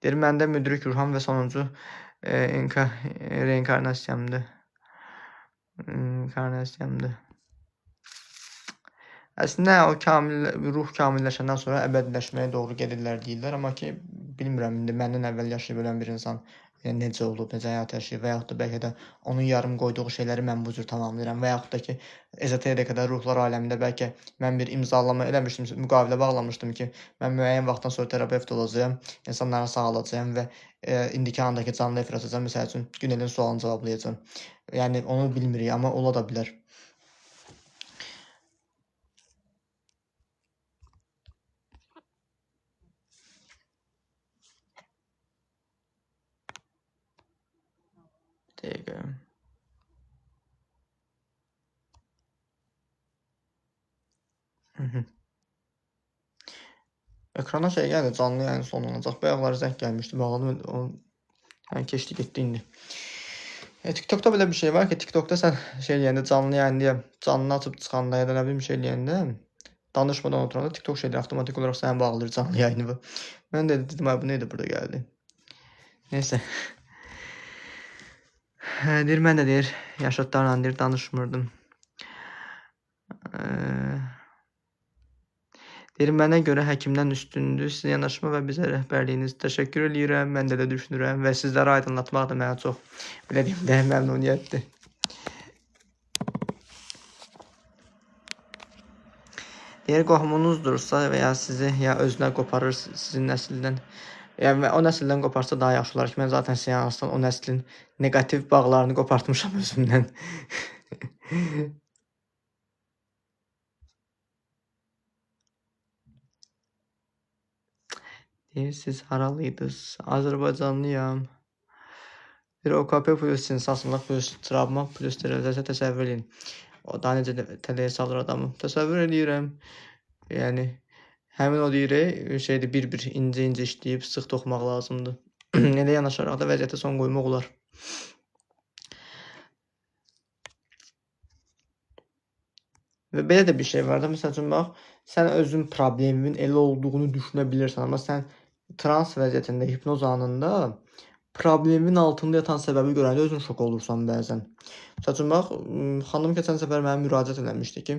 Deyir, məndə müdrik ruham və sonuncu reinkarnasiyamdır. Əslində o ruh kamilləşəndən sonra əbədiləşməyə doğru gedirlər deyirlər, amma ki, bilmirəm, indi məndən əvvəl yaşayıb ölən bir insan necə olub, necə həyat yaşayıb və yaxud da bəlkə də onun yarım qoyduğu şeyləri mən bu cür tamamlayıram və yaxud da ki, ezoterikada, ruhlar aləmində bəlkə mən bir imzalama eləmişdim, müqavilə bağlamışdım ki, mən müəyyən vaxtdan sonra terapevt olacağam, insanları sağalacağam və indiki andakı canlı efir açacağam, məsəl üçün Günelin sualını cavablayacağam. Yəni onu bilmirik, amma ola da bilər. Dəqiqə. ekrana şey gəldi, canlı yayın sonlanacaq. Bayaqlar zəng gəlmişdi, bağladım. Yəni keçdi getdi indi. TikTokda belə bir şey var ki, TikTokda sən şey eləyəndə, canlı yayın deyə canlı açıb çıxanda ya da nə bilim şey eləyəndə, danışmadan oturanda TikTok şeyləri avtomatik olaraq səni bağlayır canlı yayını. Mən də dedim, ay bu nədir burada gəldi. Neysə. Deyir, mən də deyir, yaşıdlarla deyir, danışmırdım. Deyir, mənə görə həkimdən üstündür sizin yanaşma və bizə rəhbərliyiniz. Təşəkkür edirəm, mən də düşünürəm və sizlərə aydınlatmaq da mənə çox, belə deyim də, məmnuniyyətdir. Deyir, qohumunuzdursa və ya sizi ya özünə qoparır sizin nəsildən, yəni o nəsildən qoparsa daha yaxşı olar ki, mən zaten seansdan o nəslin negativ bağlarını qopartmışam özümdən. Deyir, siz haralıydınız? Azərbaycanlıyam. Bir OKP plus sensasiyonluq plus travma plus sterilizasiya təsəvvür edin. O da necə tələyə salır adamı. Təsəvvür edirəm. Yəni həmin o deyir, şeydir, bir-bir incə-incə işləyib sıx toxumaq lazımdır. Elə yanaşaraq da vəziyyətə son qoymaq olar. Və belə də bir şey var da, məsəl üçün bax, sən özün problemin elə olduğunu düşünə bilirsən, amma sən trans vəziyyətində, hipnoz anında problemin altında yatan səbəbi görəndə özün şok olursan bəzən. Məsəl üçün bax, xanım keçən səfər mənə müraciət eləmişdi ki,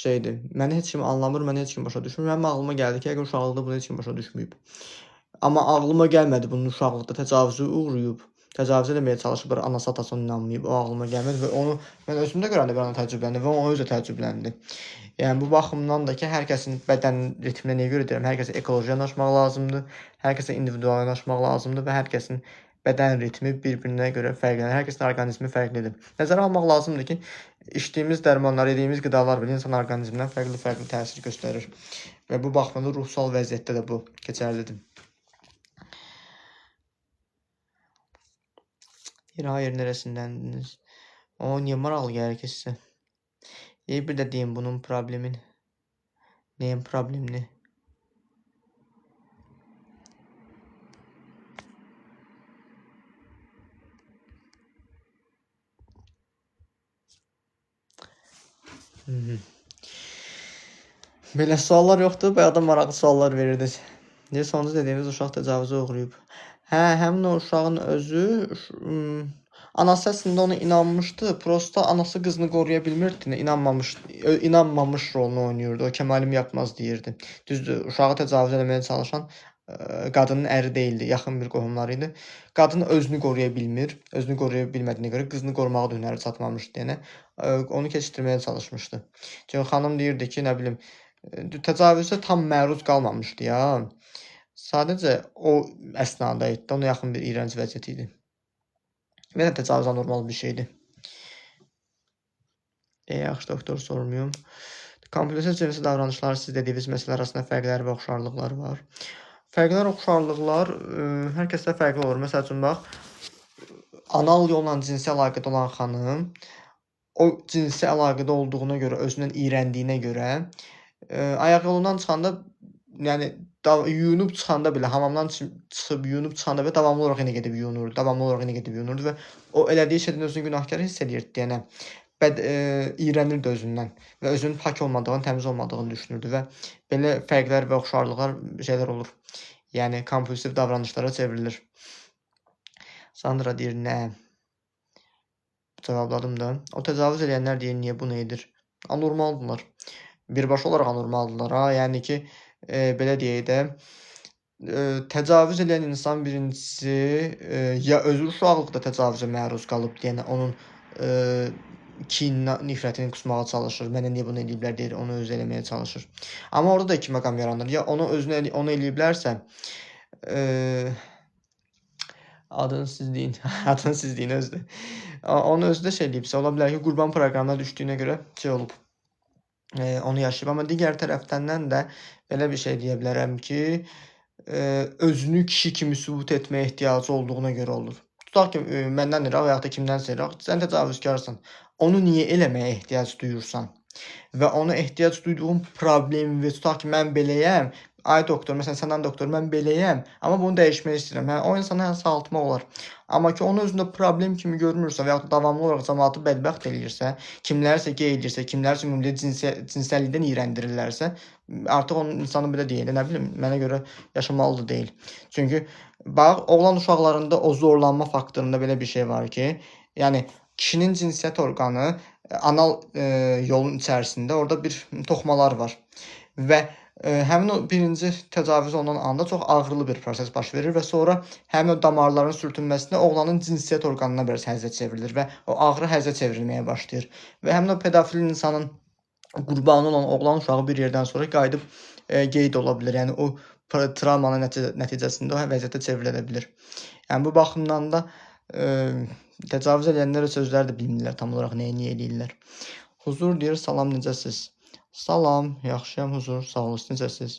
şeydir, məni heç kim anlamır, məni heç kim başa düşmür. Mənim ağlıma gəldi ki, əgər uşaqlıqda bunu heç kim başa düşməyib. Amma ağlıma gəlmədi bunun uşaqlıqda təcavüzü uğrayıb. Təcavüz eləməyə çalışıblar, anası atası ona inanmayıb, o ağlıma gəlmədi və onu mən özümdə görəndə bir anda təəccübləndim və o özü də təəccübləndi. Yəni bu baxımdan da ki, hər kəsin bədən ritminə nəyə görə deyirəm, hər kəsə ekoloji yanaşmaq lazımdır, hər kəsə individual yanaşmaq lazımdır və hər kəsin bədən ritmi bir-birinə görə fərqlənir. Hər kəsin orqanizmi fərqlidir. Nəzərə almaq lazımdır ki, içdiyimiz dərmanlar, yediyimiz qidalar belə insan orqanizminə fərqli-fərqli təsir göstərir və bu baxımdan ruhsal vəziyyətdə də bu keçərlidir. Deyir, hayır, nerəsindəndiniz? O, niyə maraqlı gəlir ki sizə? Deyir, bir də deyim bunun problemin. Neyin problemini? Belə suallar yoxdur, bayaqda maraqlı suallar verirdiniz. Deyir, sonuncu dediyiniz uşaq təcavüzə uğrayıb. Hə, həmin o uşağın özü anası əslində ona inanmışdı. Prosta anası qızını qoruya bilmirdi, inanmamış rolunu oynayırdı. O kəmalimi yapmaz deyirdi. Düzdür, uşağı təcavüz etməyə çalışan qadının əri deyildi, yaxın bir qohumları idi. Qadın özünü qoruya bilmir. Özünü qoruya bilmədiyinə görə qızını qorumağa da hünəri çatmamışdı, yəni onu keçirməyə çalışmışdı. Çünki xanım deyirdi ki, nə bilim, təcavüzə tam məruz qalmamışdı ya. Sadəcə o əsnada idi, ona yaxın bir iyrənc vəziyyət idi. Və də təcavüz anormal bir şeydir. Yaxşı, doktor sormuyorum. Kompulsiv cinsi davranışlar siz dediyiniz məsələlər arasında fərqləri və oxşarlıqlar var. Fərqlər, oxşarlıqlar hər kəsdə fərqli olur. Məsəl üçün, bax, anal yolla cinsi əlaqədə olan xanım o cinsi əlaqədə olduğuna görə, özündən iyrəndiyinə görə ayaq yolundan çıxanda, yəni yuyunub çıxanda belə, hamamdan çıxıb yuyunub çıxanda belə davamlı olaraq yenə gedib yuyunurdu və o elədiyi şeydən özünü günahkar hiss edirdi, yəni iyrənirdi özündən və özünün pak olmadığını, təmiz olmadığını düşünürdü və belə fərqlər və oxşarlıqlar şeylər olur. Yəni kompulsiv davranışlara çevrilir. Sandra deyir, nə? Cavabladım da. O təcavüz edənlər deyir, niyə bunu edir? Anormaldırlar. Birbaşa olaraq anormaldırlar. Yəni ki, belə deyək də, təcavüz edən insan birincisi ya özü uşaqlıqda təcavüzə məruz qalıb, yəni onun nifrətini qusmağa çalışır. Mənə niyə bunu eləyiblər deyir, onu özü eləməyə çalışır. Amma orada da iki məqam yaranır. Ya onu eləyiblərsə, adını siz deyin özdə. Onu özü də şey eləyibsə, ola bilər ki, qurban proqramına düşdüyünə görə şey olub, onu yaşayıb. Amma digər tərəfdən də belə bir şey deyə bilərəm ki, özünü kişi kimi sübut etməyə ehtiyacı olduğuna görə olur. Tutaq ki, məndən iraq və yaxud da kimdənsə iraq, sən təcavüzkarsan. Onu niyə eləməyə ehtiyac duyursan və ona ehtiyac duyduğun problemi və tutaq ki, mən beləyəm, ay doktor, məsələn, səndən doktor, mən beləyəm, amma bunu dəyişmək istəyirəm. Hə, o insana sağaltmaq olar. Amma ki, onun özündə problem kimi görmürsə və ya davamlı olaraq cəmaatı bədbəxt eləyirsə, kimlərsə gey eləyirsə, kimlərsə ümumiyyətlə cinsəllikdən iyrəndirirlərsə, artıq onun insanı belə deyil, nə bilim, mənə görə yaşamalı da deyil. Çünki bax, oğlan uşaqlarında o zorlanma faktorunda belə bir şey var ki, yəni kişinin cinsiyyət orqanı anal yolun içərisində orada bir toxumalar var və həmin o birinci təcavüz olunan anda çox ağrılı bir proses baş verir və sonra həmin o damarların sürtünməsində oğlanın cinsiyyət orqanına biraz həzzə çevrilir və o ağrı həzzə çevrilməyə başlayır. Və həmin o pedofil insanın qurbanı olan oğlan uşağı bir yerdən sonra qayıdıb qeyd ola bilər. Yəni o travmanın nəticəsində o vəziyyətə çevrilə bilər. Yəni bu baxımdan da təcavüz edənlər sözləri də bilmirlər tam olaraq nəyi eləyirlər. Huzur deyir, salam, necəsiz? Salam, yaxşıyam Huzur, sağ olasın, necəsiz?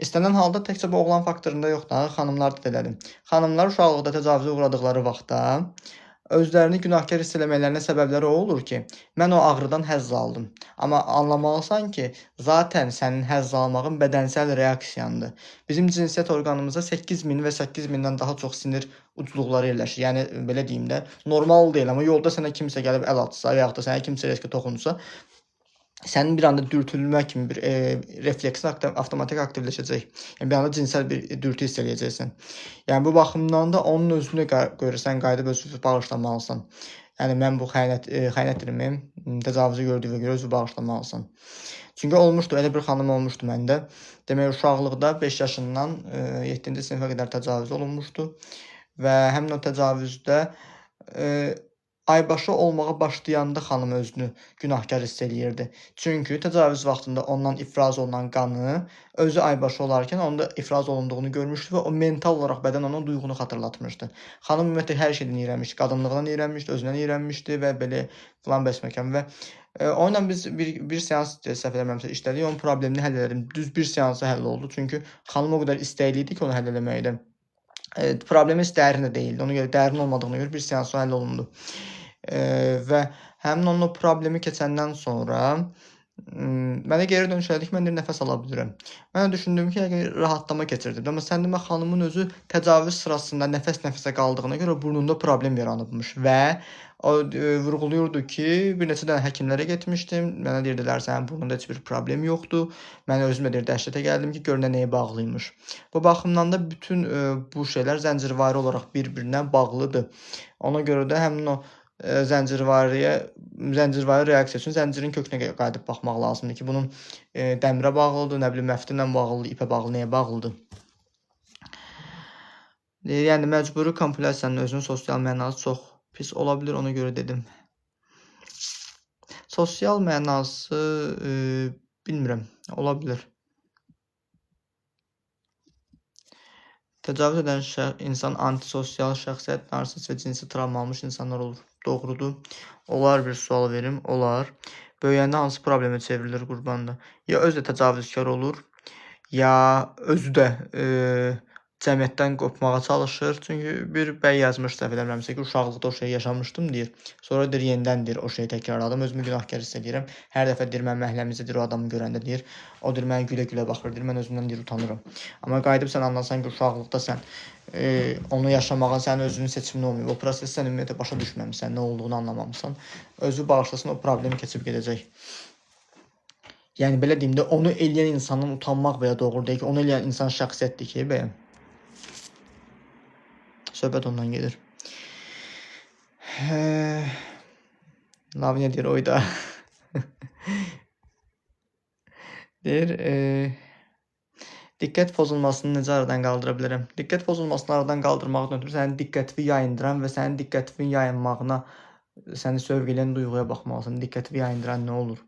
İstənilən halda təkcə bu oğlan faktorunda yox da, xanımlar da elədim. Xanımlar uşaqlıqda təcavüzə uğradıqları vaxtda özlərini günahkar hiss eləməklərinə səbəbləri o olur ki, mən o ağrıdan həzz aldım. Amma anlamalısan ki, zaten sənin həzz almağın bədənsəl reaksiyandır. Bizim cinsiyyət orqanımızda 8000 və 8000-dən daha çox sinir ucluqları yerləşir. Yəni belə deyim də, normal deyil, amma yolda sənə kimsə gəlib əl atsa və yaxud da sənə kimsə riskə toxunsa, sənin bir anda dürtülmə kimi bir refleksin avtomatik aktivləşəcək. Yəni bir anda cinsəl bir dürtü hiss eləyəcəksən. Yəni bu baxımdan da onun özünü görürsən, qayıdıb özünü bağışlamalısan. Yəni mən bu xəyanətlərimi, təcavüzü gördüyümə görə özünü bağışlamalısan. Çünki olmuşdu, elə bir xanım olmuşdu məndə. Demək, uşaqlıqda 5 yaşından 7-ci sinifə qədər təcavüz olunmuşdu və həmin o təcavüzdə aybaşı olmağa başlayanda xanım özünü günahkar hiss eləyirdi. Çünki təcavüz vaxtında ondan ifraz olunan qanı özü aybaşı olarkən onda ifraz olunduğunu görmüşdü və o mental olaraq bədən ona duyğunu xatırlatmışdı. Xanım ümumiyyətlə hər şeydən iyrənmişdi, qadınlığından iyrənmişdi, özündən iyrənmişdi və belə filan bəsməkən və onunla biz bir seans səhv eləmirəmsə işlədik, onun problemini həll elədim. Düz bir seansa həll oldu. Çünki xanım o qədər istəkli idi ki, onu həll eləməkdə. Problemi heç dərin də deyildi. Ona görə dərin olmadığına görə bir seansla həll olundu. Və həmin onun o problemi keçəndən sonra mənə geri dönüş elədik, mən nəfəs ala bilirəm. Mən düşündüm ki, yəqin rahatlama keçirdim. Amma sən demə xanımın özü təcavüz sırasında nəfəs-nəfəsə qaldığına görə burnunda problem yaranıbmış və o vurğulayırdı ki, bir neçə dənə həkimlərə getmişdim. Mənə deyirdilər, sənin burnunda heç bir problem yoxdur. Mən özüm də dəhşətə gəldim ki, gör nəyə bağlıymış. Bu baxımdan da bütün bu şeylər zəncirvari olaraq bir-birinə bağlıdır. Ona görə də həmin o zəncirvari reaksiya üçün zəncirin kökünə qayıdıb baxmaq lazımdır ki, bunun dəmirə bağlıdır, nə bilim, məftillə bağlıdır, ipə bağlı, nəyə bağlıdır? Yəni məcburi kompulsiyanın özünün sosial mənası çox pis ola bilər, ona görə dedim. Sosial mənası bilmirəm, ola bilər. Təcavüz edən insan antisosial şəxsiyyət, narsist və cinsi travma almış insanlar olur. Doğrudur. Olar bir sual verim, olar. Böyüyəndə hansı problemə çevrilir qurbanda? Ya özü də təcavüzkar olur, ya özü də cəmiyyətdən qopmağa çalışır. Çünki bir bəy yazmış səhv eləmirəmsə ki, uşaqlıqda o şeyi yaşamışdım deyir. Sonra deyir, yenidən deyir, o şeyi təkrarladım. Özümü günahkar hiss edirəm. Hər dəfə deyir, mən məhəlləmizdə deyir, o adamı görəndə deyir, o deyir, mənə gülə-gülə baxır, deyir, mən özümdən deyir, utanıram. Amma qayıdıb sən anlasan ki, uşaqlıqda sən onu yaşamağın sənin özünün seçimin olmayıb. O prosesi sən ümumiyyətlə başa düşməmisən, nə olduğunu anlamamısan. Özü bağışlasın, o problemi keçib gedəcək. Yəni belə deyim də, onu eləyən insandan utanmaq belə doğru deyil ki, onu eləyən insan şəxsiyyətdir ki, bəyəm. Söhbət ondan gedir. Laviniya deyir, oyda. Deyir, diqqət pozulmasını necə aradan qaldıra bilərəm? Diqqət pozulmasını aradan qaldırmaqdan ötürü sənin diqqətini yayındıran və sənin diqqətinin yayınmağına səni sövq edən duyğuya baxmalısan. Diqqətini yayındıran nə olur?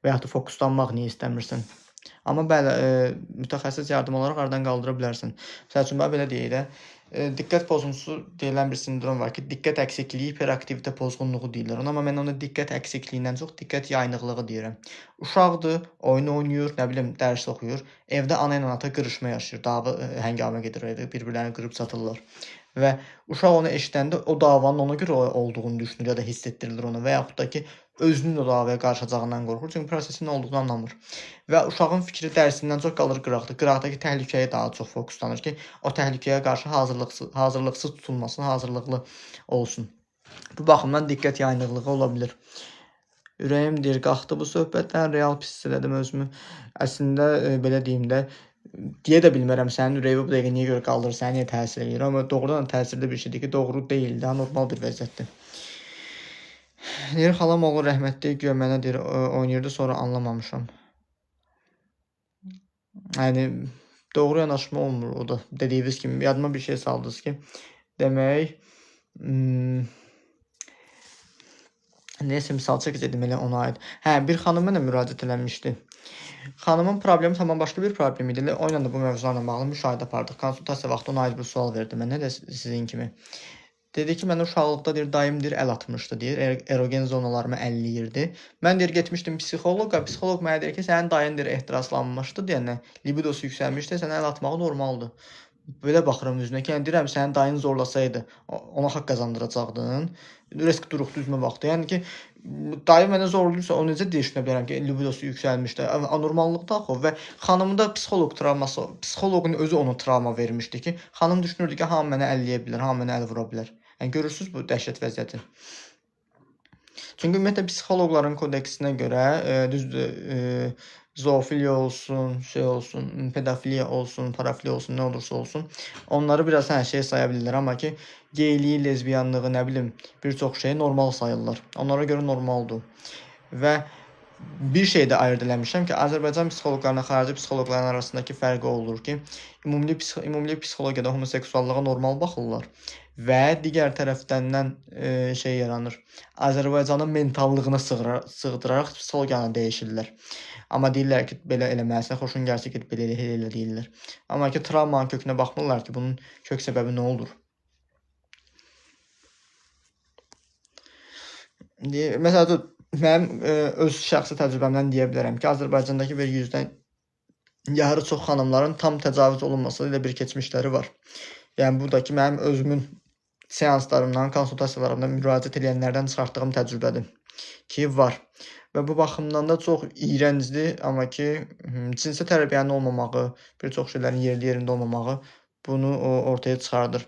Və yaxud da fokuslanmaq niyə istəmirsən? Amma bəli, mütəxəssis yardım olaraq aradan qaldıra bilərsən. Məsəl üçün, belə deyək də, diqqət pozuntusu deyilən bir sindrom var ki, diqqət əksikliyi, hiperaktivitə pozğunluğu deyirlər. Amma mən ona diqqət əksikliyindən çox diqqət yayınıqlığı deyirəm. Uşaqdır, oyun oynayır, nə bilim, dərs oxuyur. Evdə ana ilə ata qırışma yaşayır, dava həngamə gedir, bir-birlərini qırıb çatırlar. və uşaq onu eşidəndə o davanın ona görə olduğunu düşünür ya da hiss etdirilir ona və yaxud da ki, özünün o davaya qarışacağından qorxur. Çünki prosesin nə olduğunu anlamır. Və uşağın fikri dərsindən çox qalır qıraqda. Qıraqdakı təhlükəyə daha çox fokuslanır ki, o təhlükəyə qarşı hazırlıqsız tutulmasın, hazırlıqlı olsun. Bu baxımdan diqqət yayınıqlığı ola bilər. Ürəyim deyir, qalxdı bu söhbətdən, real pis hiss elədim özümü. Əslində, belə deyim də, deyə də bilmərəm sənin ürəyi bu dəqiqə niyə görə qaldırır, sənə niyə təsir eləyir. Amma doğrudan da təsirli bir şeydir ki, doğru deyil də, normal bir vəziyyətdir. Deyir, xalam oğlu rəhmətli güya mənə deyir, oynayırdı, sonra anlamamışam. Yəni, doğru yanaşma olmur o da. Dediyiniz kimi, yadıma bir şey saldınız ki, demək, neysə misal çəkəcəkdim elə ona aid. Hə, bir xanım mənə müraciət eləmişdi. Xanımın problemi tamam başqa bir problem idi. Onunla da bu mövzularla bağlı müşahidə apardıq. Konsultasiya vaxtı ona aid bir sual verdi mənə də sizin kimi. Dedi ki, mənə uşaqlıqda deyir, dayım deyir, əl atmışdı deyir, erogen zonalarımı əlləyirdi. Mən deyir, getmişdim psixoloqa, psixoloq mənə deyir ki, sənin dayın deyir, ehtiraslanmışdı deyənə, libidosu yüksəlmişdi, sənə əl atmağı normaldır. Belə baxıram üzünə ki, yəni deyirəm, sənin dayın zorlasaydı, ona haqq qazandıracaqdın. Risk duruq düzmə vaxtı. Yəni ki, dayı mənə zorluysa, o necə düşünə bilərəm ki, libidosu yüksəlmişdi. Anormallıqdır axı və xanımın da psixoloq travması, psixoloqun özü ona travma vermişdi ki, xanım düşünürdü ki, hamı mənə əlləyə bilər, hamı mənə əl vura bilər. Yəni görürsüz bu dəhşət vəziyyəti. Çünki ümumiyyətlə psixoloqların kodeksinə görə düzdür, zoofiliya olsun, şey olsun, pedofiliya olsun, parafiliya olsun, nə olursa olsun, onları biraz hər şey saya bilirlər, amma ki, geyliyi, lezbiyanlığı, nə bilim, bir çox şeyi normal sayırlar. Onlara görə normaldır. Və bir şey də ayırd eləmişəm ki, Azərbaycan psixoloqlarına xarici psixoloqların arasındakı fərqi olur ki, ümumi psixologiyada homoseksuallığa normal baxırlar və digər tərəfdən şey yaranır. Azərbaycanın mentallığına sığdıraraq psixologiyanı dəyişirlər. Amma deyirlər ki, belə eləməlisən, xoşun gəlsə ki, belə elə deyirlər. Amma ki, travmanın kökünə baxmırlar ki, bunun kök səbəbi nə olur? Məsələn, mənim öz şəxsi təcrübəmdən deyə bilərəm ki, Azərbaycandakı bir 100-dən yarı çox xanımların tam təcavüz olunması ilə bir keçmişləri var. Yəni, bu da ki, mənim özümün seanslarımdan, konsultasiyalarımdan müraciət edənlərdən çıxartdığım təcrübədir ki, var. Və bu baxımdan da çox iyrəncdir, amma ki, cinsi tərbiyənin olmamağı, bir çox şeylərin yerli-yerində olmamağı bunu ortaya çıxardır.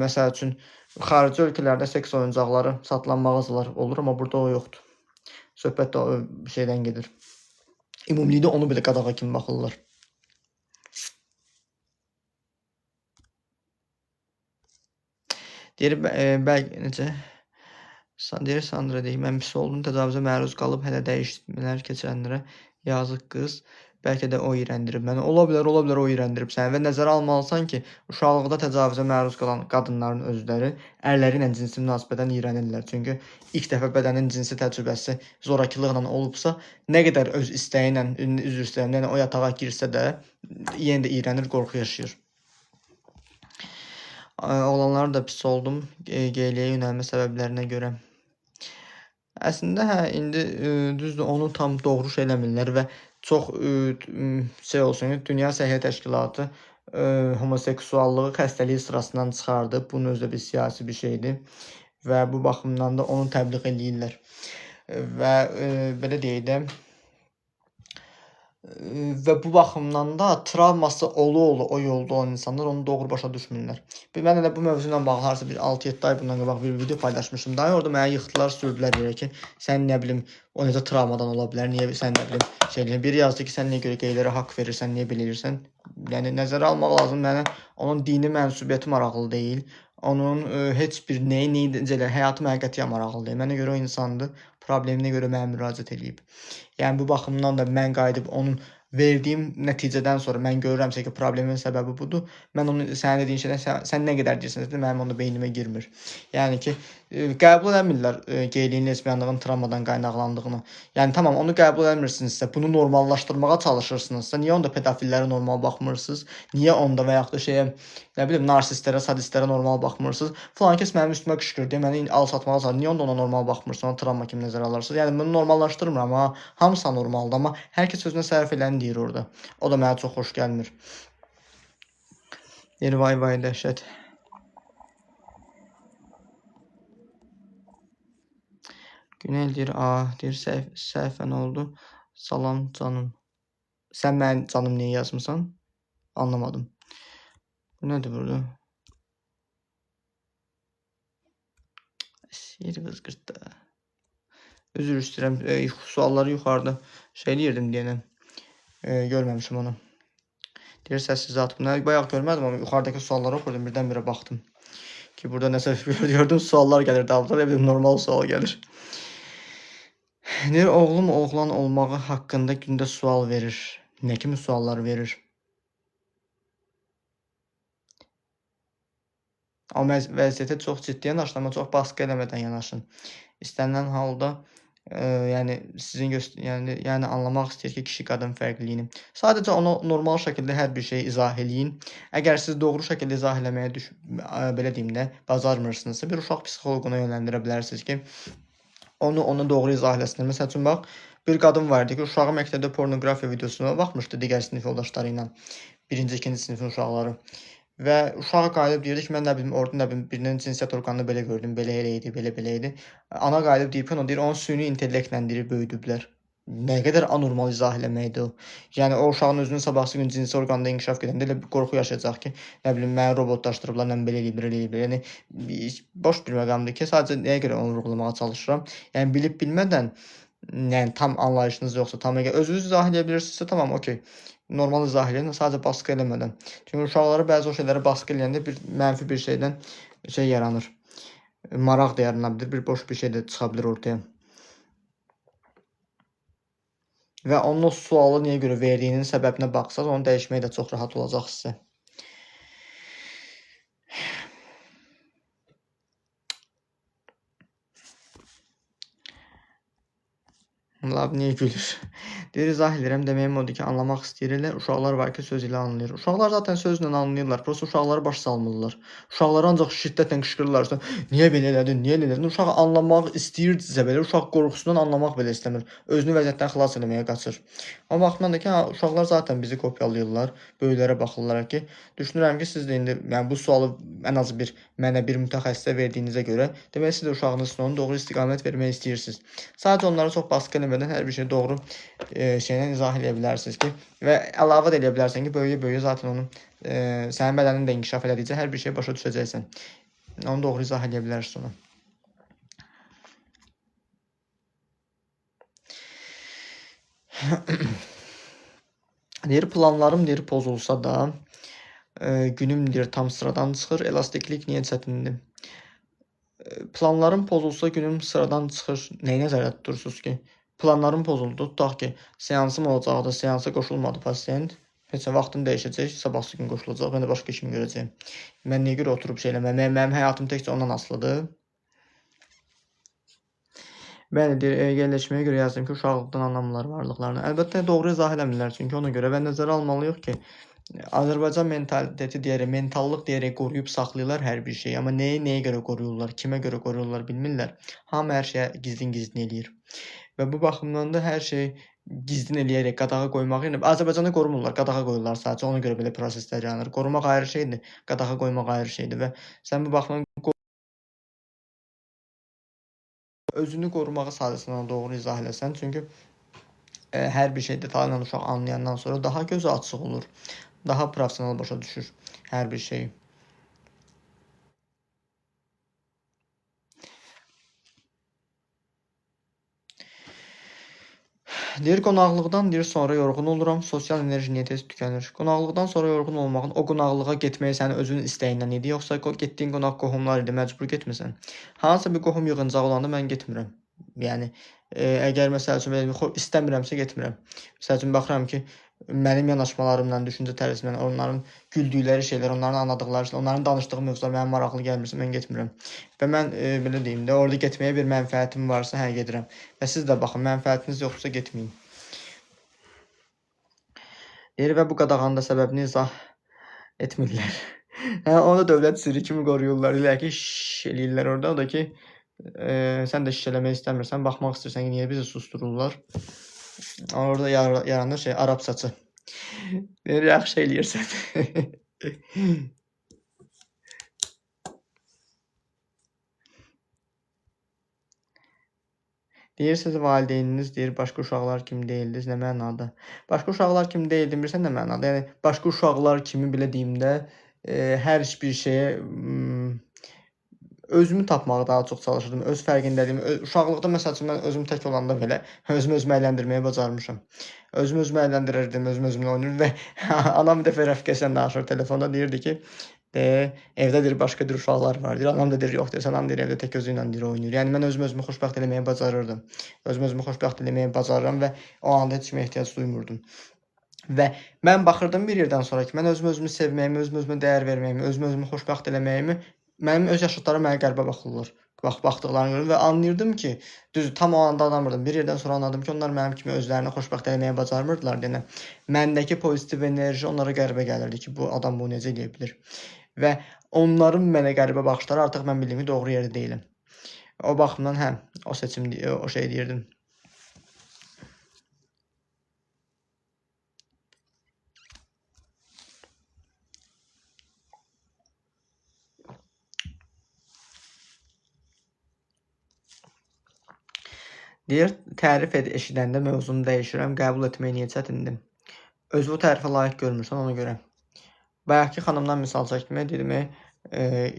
Məsəl üçün, xarici ölkələrdə seks oyuncaqları satılan mağazalar olur, amma burada o yoxdur. Söhbət də o şeydən gedir. Ümumilikdə onu belə qadağa kimi baxırlar. Deyir, bəlkə necə? Deyir, Sandra deyir, mən pis oldum, təcavüzə məruz qalıb hələ dəyişmələr keçirənlərə yazıq qız. Bəlkə də o iyrəndirib məni. Ola bilər o iyrəndirib səni və nəzərə almalısan ki, uşaqlıqda təcavüzə məruz qalan qadınların özləri ərləri ilə cinsi münasibətdən iyrənirlər. Çünki ilk dəfə bədənin cinsi təcrübəsi zorakılıqla olubsa, nə qədər öz istəyi ilə, üzr istəyirəm, yəni o yatağa girsə də yenə də iyrənir, qorxu yaşayır. Oğlanlar da pis oldum geyliyə yönəlmə səbəblərinə görə. Əslində hə, indi düzdür, onu tam doğru şey eləmirlər və çox şey olsun, Dünya Səhiyyə Təşkilatı homoseksuallığı xəstəlik sırasından çıxardı. Bunun özü də bir siyasi bir şeydir və bu baxımdan da onu təbliğ eləyirlər. Və belə deyək də, və bu baxımdan da travması olu o yolda olan insanlar onu doğru başa düşmürlər. Mən elə bu mövzu ilə bağlı harasa bir 6-7 ay bundan qabaq bir video paylaşmışdım. Daha orada mənə yıxdılar, sürdülər yerə ki, sən nə bilim, o necə travmadan ola bilər, niyə sən nə bilim, şeylər. Biri yazdı ki, sən niyə görə qeylərə haqq verirsən, niyə belə edirsən? Yəni nəzərə almaq lazım, mənə onun dini mənsubiyyəti maraqlı deyil. Onun heç bir necə həyatı mənə qətiyyən maraqlı deyil. Mənə görə o insandır, probleminə görə mənə müraciət eləyib. Yəni bu baxımdan da mən qayıdıb onun verdiyim nəticədən sonra mən görürəmsə ki, problemin səbəbi budur. Mən onu sənin dediyin şeydən sən nə qədər deyirsən, mənim onda beynimə girmir. Yəni ki, qəbul eləmirlər qeyliyin, lesbiyanlığın travmadan qaynaqlandığını. Yəni tamam, onu qəbul eləmirsinizsə, bunu normallaşdırmağa çalışırsınızsa, niyə onda pedofillərə normal baxmırsınız? Niyə onda və yaxud da şeyə, nə bilim, narsistlərə, sadistlərə normal baxmırsınız? Falan kəs mənim üstümə qışqırdı, məni alçatmağa çalışır. Niyə onda ona normal baxmırsınız? Ona travma kimi nəzərə alırsınız? Yəni bunu normallaşdırmıram, amma hamısı normaldır, amma hər kəs özünə sərf eləni deyir orada. O da mənə çox xoş gəlmir. Vay dəhşət. Günel deyir, deyir səhvən oldu. Salam canım. Sən mənim canım niyə yazmısan? Anlamadım. Bu nədir burada? Yeri qızqırtdı. Üzr istəyirəm. Sualları yuxarıda eləyirdim deyənəm. Görməmişim onu. Deyir səssiz atım. Bayaq görmədim amma yuxarıdakı sualları oxudum. Birdən-birə baxdım. Ki burada nəsə gördüm, suallar gəlir davamlı. Elə normal sual gəlir. Deyir, oğlum oğlan olmağı haqqında gündə sual verir. Nə kimi suallar verir? Amma vəziyyətə çox ciddi yanaşın, amma çox baskı eləmədən yanaşın. İstənilən halda yəni sizin yəni anlamaq istəyir ki, kişi qadın fərqliliyini. Sadəcə ona normal şəkildə hər bir şeyi izah eləyin. Əgər siz doğru şəkildə izah eləməyə belə deyim də, bacarmırsınızsa, bir uşaq psixoloquna yönləndirə bilərsiniz ki, onu doğru izah eləsinlər. Məsəl üçün bax, bir qadın var idi ki, uşağı məktəbdə pornoqrafiya videosuna baxmışdı digər sinif yoldaşları ilə. 1-ci, 2-ci sinifin uşaqları. Və uşaq qayıdıb deyirdi ki, mən nə bilim, orada nə bilim, birinin cinsiyyət orqanını belə gördüm, belə idi, belə idi. Ana qayıdıb deyib ki, deyir, onu süni intellektlə deyir, böyüdüblər. Nə qədər anormal izah eləməkdir o. Yəni, o uşağın özünün sabahsı gün cinsi orqanda inkişaf gedəndə elə bir qorxu yaşayacaq ki, nə bilim, mənə robotlaşdırıblar, nə belə eləyib. Yəni, boş bir məqamdır ki, sadəcə nəyə görə onu vurğulamağa çalışıram. Yəni, bilib-bilmədən, yəni, tam anlayışınız yoxsa, tam özünüz izah edə bilirsinizsə, tamam, okey. Normal izah edin, sadəcə baskı eləmədən. Çünki uşaqlara bəzi o şeyləri baskı eləyəndə bir mənfi bir şeydən yaranır. Maraq da yarana bilir, bir boş bir şey də çıxa bilir ortaya. Və onun o sualı niyə görə verdiyinin səbəbinə baxsaq, onu dəyişmək də çox rahat olacaq sizə. Lab niyə gülür? Deyir, izah edirəm, deməyim odur ki, anlamaq istəyirlər. Uşaqlar var ki, söz ilə anlayır. Uşaqlar zaten sözlə anlayırlar. Prosta uşaqları baş salmırlar. Uşaqları ancaq şiddətlə qışqırırlarsa, niyə belə elədin, niyə elə elədin? Uşaq anlamaq istəyirdisə belə, uşaq qorxusundan anlamaq belə istəmir. Özünü vəziyyətdən xilas etməyə qaçır. Amma baxımdan da ki, uşaqlar zaten bizi kopyalayırlar. Böyüklərə baxırlar ki, düşünürəm ki, siz də indi yəni bu sualı ən az mənə bir mütəxəssisə verdiyinizə görə, demək siz də uşağınız üçün onu doğru istiqamət vermək istəyirsiniz. Sadəcə onlara çox baskı eləmədən hər bir şey doğru şeylə izah edə bilərsiniz ki, və əlavə də edə bilərsən ki, böyüyə zaten onun sənin bədənin də inkişaf elədikcə hər bir şey başa düşəcəksən. Onu doğru izah edə bilərsən ona. Deyir, planlarım deyir pozulsa da, günüm deyir tam sıradan çıxır, elastiklik niyə çətindir? Planlarım pozulsa günüm sıradan çıxır. Nəyi nəzərdə tutursunuz ki? Planlarım pozuldu. Tutaq ki, seansım olacaqdı, seansa qoşulmadı pasiyent. Heç vaxtım dəyişəcək, sabahsı gün qoşulacaq, mən də başqa işimi görəcəyim. Mən niyə görə oturub eləməm? Mənim həyatım təkcə ondan asılıdır. Bəli, deyir, yerləşməyə görə yazdım ki, uşaqlıqdan anlamırlar varlıqlarını. Əlbəttə, doğru izah eləmirlər çünki ona görə və nəzərə almalıyıq ki, Azərbaycan mentaliteti deyərək, mentallıq deyərək qoruyub saxlayırlar hər bir şeyi. Amma nəyə görə qoruyurlar, kimə görə qoruyurlar bilmirlər. Hamı hər şeyə gizlin eləyir. Və bu baxımdan da hər şey gizlin eləyərək qadağa qoymaq yerine Azərbaycanda qorumurlar, qadağa qoyurlar sadəcə. Ona görə belə proseslər yaranır. Qorumaq ayrı şeydir, qadağa qoymaq ayrı şeydir və sən bu baxımdan özünü qorumağı sadəcə doğru izah eləsən, çünki hər bir şey detallı uşaq anlayandan sonra daha gözü açıq olur. Daha professional başa düşür hər bir şeyi. Deyir, qonaqlıqdan deyir, sonra yorğun oluram, sosial enerji niyə tez tükənir? Qonaqlıqdan sonra yorğun olmağın o qonaqlığa getməyi sənin özünün istəyindən idi, yoxsa getdiyin qonaq qohumlar idi, məcbur getmirsən? Hansısa bir qohum yığıncağı olanda mən getmirəm. Yəni, əgər məsəl üçün istəmirəmsə getmirəm. Məsəl üçün baxıram ki, mənim yanaşmalarımla, düşüncə tərzinlə, onların güldükləri şeylər, onların anladıqları şeylər, onların danışdığı mövzular mənə maraqlı gəlmirsə, mən getmirəm. Və mən belə deyim də, orada getməyə bir mənfəətim varsa, hə, gedirəm. Və siz də baxın, mənfəətiniz yoxsa getməyin. Deyir və bu qadağanın da səbəbini izah etmirlər. Hə, onu da dövlət sirri kimi qoruyurlar. Deyirlər ki, şiş eləyirlər orada. O da ki, sən də şiş eləmək istəmirsən, baxmaq istəyirsən ki, niyə bizi sustururlar? Orada yaranır Arab saçı. Deyir, yaxşı eləyirsən. Deyirsiniz valideyniniz deyir, başqa uşaqlar kimi deyildiniz, nə mənada? Başqa uşaqlar kimi deyildim, bilirsən nə mənada? Yəni başqa uşaqlar kimi belə deyim də, hər bir şeyə özümü tapmağa daha çox çalışırdım. Öz fərqindəliyimi, uşaqlıqda məsəl üçün mən özüm tək olanda belə özümü əyləndirməyi bacarmışam. Özümü əyləndirirdim, özümlə oynayırdım və anam bir dəfə rəfiqəsilə danışır telefonda deyirdi ki, evdə deyir başqa bir uşaqlar var deyir. Anam da deyir yox deyir, anam deyir evdə tək özü ilə deyir oynayır. Yəni mən özümü xoşbəxt eləməyi bacarırdım. Özümü xoşbəxt eləməyi bacarıram və o anda heç kimə ehtiyac duymurdum. Və mən baxırdım bir yerdən sonra ki, mən özümü sevməyimi, özümə dəyər verməyimi, özümü xoşbəxt eləməyimi, mənim öz yaşıdlarım mənə qəribə baxırlar. Baxdıqlarını görürəm və anlayırdım ki, düzdür, tam o anda anlamırdım. Bir yerdən sonra anladım ki, onlar mənim kimi özlərini xoşbəxt eləməyə bacarmırdılar. Yəni məndəki pozitiv enerji onlara qəribə gəlirdi ki, bu adam bunu necə eləyə bilər? Və onların mənə qəribə baxışları artıq mən bildim ki, doğru yerdə deyiləm. O baxımdan hə, o seçim, o şey deyirdim. Deyir, tərif eşidəndə mövzunu dəyişirəm, qəbul etmək niyə çətindir? Özü bu tərifə layiq görmürsən ona görə. Bayaqki xanımdan misal çəkmək, dedim,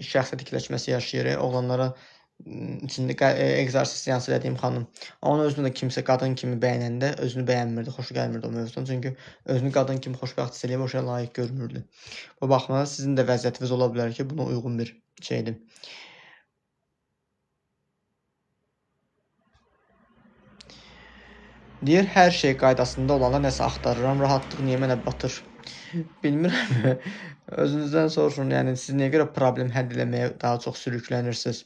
şəxsiyyət ikiləşməsi yaşayır, oğlanlara içində egzorsiz seansı elədiyim xanım. Onun özünü də kimsə qadın kimi bəyənəndə özünü bəyənmirdi, xoşu gəlmirdi o mövzudan. Çünki özünü qadın kimi xoşbəxt hiss eləyib o şeyə layiq görmürdü. Bu baxımdan sizin də vəziyyətiniz ola bilər ki, buna uyğun bir şeydir. Deyir, hər şey qaydasında olanda nəsə axtarıram, rahatlıq niyə mənə batır? Bilmirəm. Özünüzdən soruşun, yəni siz niyə görə problem həll eləməyə daha çox sürüklənirsiniz?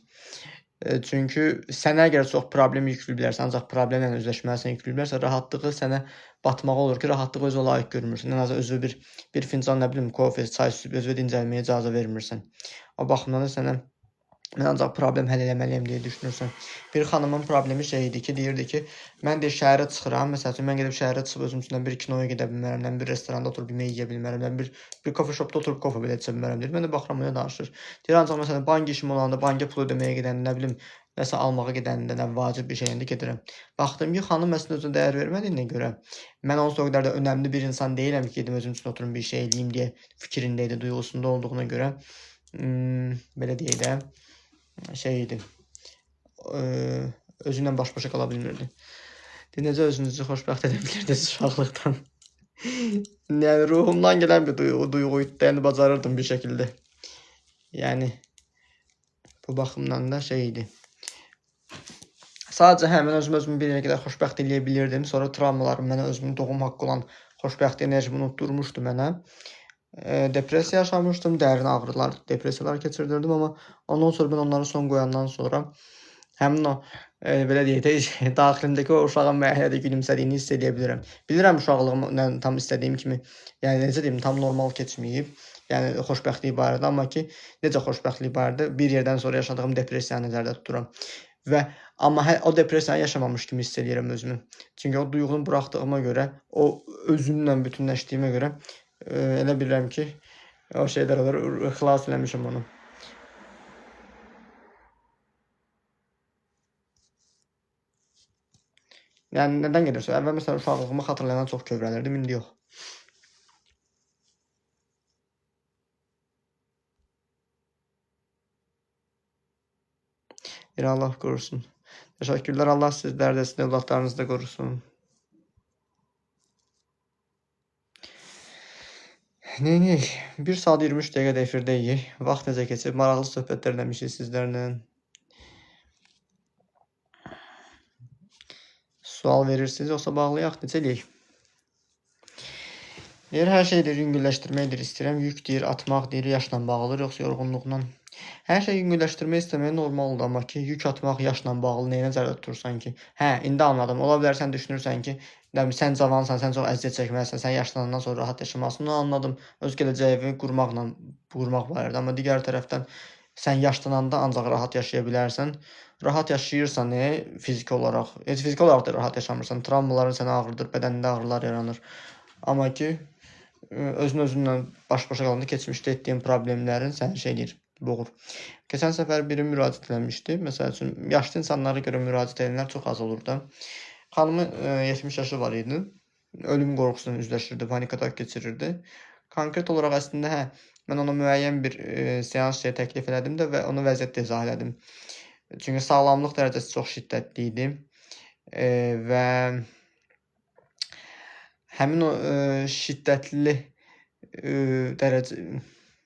Çünki sənə əgər çox problem yüklü bilərsən, ancaq problemlə üzləşməlisən, yüklü bilərsən, rahatlığı sənə batmağı olur ki, rahatlığı özünə layiq görmürsən. Ən azı özü bir fincan, nə bilim, kofe, çay süzüb özünə dincəlməyə icazə vermirsən. O baxımdan da sənə mən ancaq problem həll eləməliyəm deyə düşünürsən. Bir xanımın problemi şey idi ki, deyirdi ki, mən də şəhərə çıxıram, məsəl üçün mən gedib şəhərə çıxıb özüm üçün bir kinoya gedə bilmərəm, bir restoranda oturub yemək yeyə bilmərəm, bir kofe shopda oturub kofe belə içə bilmərəm deyir. Mən də baxıram ona danışır. Deyir ancaq məsələn bank işim olanda, banka pul ödəməyə gedəndə, nə bilim, nəsə almağa gedəndə, nə vacib bir şeyində gedirəm. Baxdım ki, xanım əslində özünə dəyər vermədiyinə görə mən onsuz da o qədər də önəmli bir insan deyiləm ki, gedim özüm üçün oturum bir şey eləyim deyə fikrində idi, duyğusunda olduğuna görə belə deyək də şey idi. Özünlə baş-başa qala bilmirdi. Necə özünüzü xoşbəxt edə bilirdiniz uşaqlıqdan? Yəni ruhumdan gələn bir duyğu idi, yəni bacarırdım bir şəkildə. Yəni bu baxımdan da şey idi. Sadəcə mən özümü bir yerə qədər xoşbəxt eləyə bilirdim. Sonra travmalarım mənə özümün doğum haqqı olan xoşbəxt enerjimi unutdurmuşdu mənə. Depressiya yaşamışdım, dərin ağrılar, depressiyalar keçirdirdim, amma ondan sonra mən onlara son qoyandan sonra həmin o belə deyək də daxilimdəki o uşağın mənə gülümsədiyini hiss edə bilirəm. Bilirəm uşaqlığımla tam istədiyim kimi, yəni necə deyim, tam normal keçməyib. Yəni xoşbəxtlik barədə, amma ki necə xoşbəxtlik barədə bir yerdən sonra yaşadığım depressiyanı nəzərdə tuturam. Amma o depressiyanı yaşamamış kimi hiss edirəm özümü. Çünki o duyğunu buraxdığıma görə, o özümlə bütünləşdiyimə görə elə bilirəm ki, o şeylər olur, xilas eləmişəm onu. Yəni nədən gedirsə? Əvvəl məsələn uşaqlığımı xatırlayan çox kövrəlirdim, indi yox. Allah qorusun. Təşəkkürlər. Allah sizləri də, sizin övladlarınızı da qorusun. Neyək? 1 saat 23 dəqiqə də efirdəyik. Vaxt necə keçib? Maraqlı söhbətlər eləmişik sizlərlə. Sual verirsiniz, yoxsa bağlayaq? Necə eləyək? Deyir, hər şey deyir, yüngülləşdirmək istəyirəm. Yük deyir, atmaq deyir, yaşla bağlıdır, yoxsa yorğunluqla. Hər şey yüngülləşdirmək istəmək normaldır, amma ki, yük atmaq yaşla bağlı nəyə nəzərdə tutursan ki? Hə, indi anladım. Ola bilər sən düşünürsən ki, sən cavansan, sən çox əziyyət çəkməlisən, sən yaşlanandan sonra rahat yaşamalısın. Onu anladım. Öz gələcəyini qurmaq barədə. Amma digər tərəfdən sən yaşlananda ancaq rahat yaşaya bilərsən. Rahat yaşayırsan, fiziki olaraq, heç fiziki olaraq da rahat yaşamırsan. Travmaların səni ağrıdır, bədənində ağrılar yaranır. Amma ki, özünlə baş-başa qalanda keçmişdə etdiyin problemlərin səni şey edir, boğur. Keçən səfər biri müraciət eləmişdi. Məsəl üçün, yaşlı insanlara görə müraciət edənlər çox az olur da. Xanımın 70 yaşı var idi. Ölüm qorxusundan üzləşirdi, panik atak keçirirdi. Konkret olaraq əslində mən ona müəyyən bir seans təklif elədim də və onu vəziyyətlə izah elədim. Çünki sağlamlıq dərəcəsi çox şiddətli idi və həmin o şiddətli dərəcə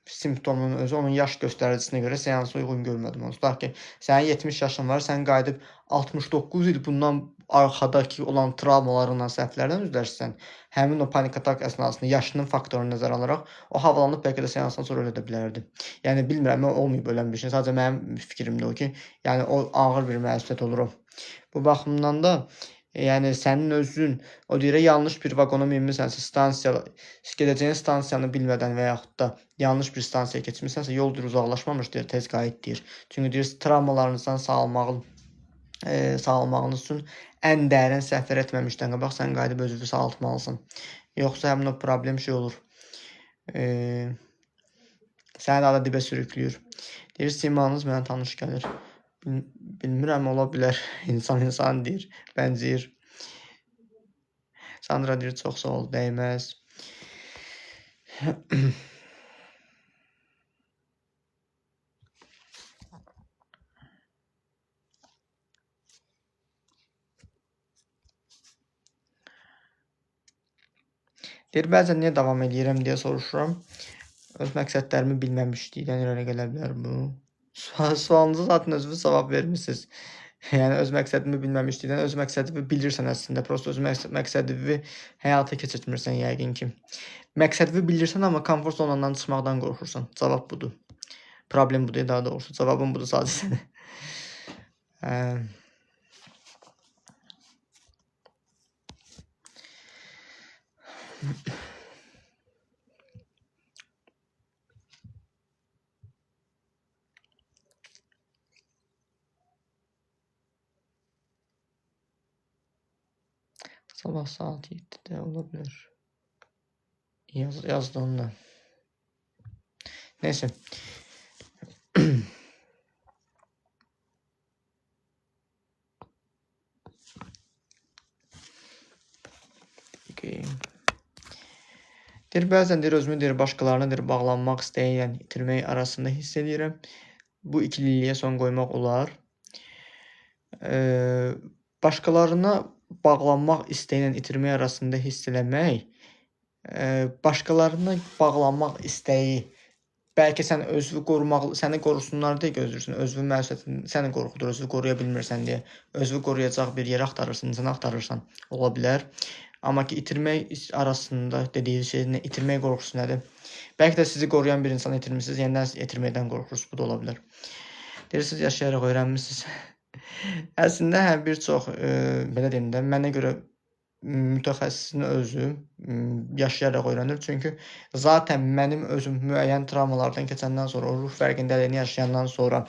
simptomun özü onun yaş göstəricisine görə seansa uyğun görmədim. Tutaq ki, sənin 70 yaşın var, sən qayıdıb 69 il bundan arxadakı olan travmalarından, səhvlərdən üzləşsən, həmin o panik atak əsnasında yaşının faktorunu nəzərə alaraq o havalanıb bəlkə də seansdan sonra ölə də bilərdi. Yəni bilmirəm, olmayıb ölən bir şey. Sadəcə mənim fikrimdir o ki, yəni o ağır bir məsuliyyət olur o. Bu baxımdan da yəni sənin özün o deyirə yanlış bir vaqona minmisənsə, gedəcəyin stansiyanı bilmədən və yaxud da yanlış bir stansiyaya keçmisənsə, yol deyir uzaqlaşmamış deyir, tez qayıt deyir. Çünki deyir travmalarınızdan sağalmağınız üçün ən dərin səhvlər etməmişdən qabaq sən qayıdıb özünü sağaltmalısan. Yoxsa həmin o problem şey olur. Səni daha da dibə sürükləyir. Deyir, simanız mənə tanış gəlir. Bilmirəm, ola bilər. İnsan deyir, bənzəyir. Sandra deyir, çox sağ ol, dəyməz. Deyir, bəzən niyə davam edirəm deyə soruşuram. Öz məqsədlərimi bilməmişlikdən irəli gələ bilər bu. Sualınıza zaten özünüz cavab vermişsiniz. Yəni öz məqsədimi bilməmişlikdən öz məqsədini bilirsən əslində. Prosta öz məqsədini həyata keçirtmirsən yəqin ki. Məqsədini bilirsən, amma komfort zonandan çıxmaqdan qorxursan. Cavab budur. Problem budur daha doğrusu. Cavabım budur sadəcə. Sabah saat 7'de olabilir. Yazdım da. Neyse. Deyir, bəzən deyir, özümü deyir, başqalarına deyir, bağlanmaq istəyən, itirmək arasında hiss edirəm. Bu ikililiyə son qoymaq olar. Başqalarına bağlanmaq istəyən, itirmək arasında hiss eləmək, başqalarına bağlanmaq istəyi, bəlkə sən özünü qorumaq, səni qorusunlar deyə gözləyirsən, özünün məsuliyyətini səni qorxudur, özünü qoruya bilmirsən deyə, özünü qoruyacaq bir yer axtarırsan, insan axtarırsan, ola bilər. Amma ki, itirmək arasında dediyi şey, itirmək qorxusu nədir? Bəlkə də sizi qoruyan bir insanı itirmişsiniz, yenidən itirməkdən qorxursunuz, bu da ola bilər. Deyirsiniz, yaşayaraq öyrənmişsiniz. Əslində, bir çox, belə deyim də, mənə görə mütəxəssisin özü yaşayaraq öyrənir. Çünki zaten mənim özüm müəyyən travmalardan keçəndən sonra, o ruh fərqindəliyini yaşayandan sonra,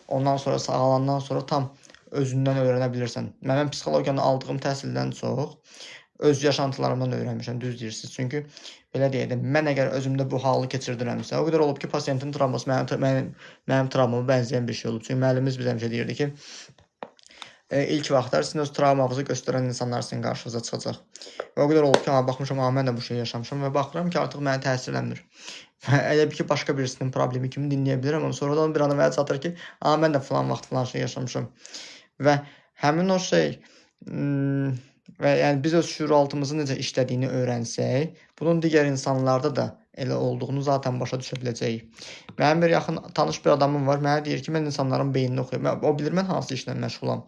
ondan sonra sağalandan sonra tam özündən öyrənə bilirsən. Mən psixologiyanı aldığım təhsildən çox öz yaşantılarımdan öyrənmişəm, düz deyirsiniz. Çünki belə deyək də, mən əgər özümdə bu halı keçirdirəmsə, o qədər olub ki, pasiyentin travması mənim travmama bənzəyən bir şey olub. Çünki müəllimimiz bizə həmişə deyirdi ki, ilk vaxtlar sizin öz travmanızı göstərən insanlar sizin qarşınıza çıxacaq. Və o qədər olub ki, baxmışam, mən də bu şeyi yaşamışam və baxıram ki, artıq mənə təsir eləmir. Elə bir ki, başqa birisinin problemi kimi dinləyə bilirəm, amma sonradan bir ana mənə çatır ki, mən də falan vaxt falan şey yaşamışam. Və həmin o şey, və yəni biz öz şüuraltımızın necə işlədiyini öyrənsək, bunun digər insanlarda da elə olduğunu zaten başa düşə biləcəyik. Mənim bir yaxın tanış bir adamım var, mənə deyir ki, mən insanların beynini oxuyam. O bilir mən hansı işlə məşğulam.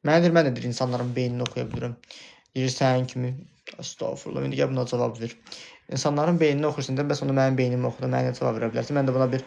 Mənə deyir, mən də deyir, insanların beynini oxuya bilirəm. Deyir, sənin kimi, estağfurullah, indi gəl buna cavab ver. İnsanların beynini oxursun, bəs onu mənim beynimi oxudu, mənə cavab verə bilərsən. Mən də buna bir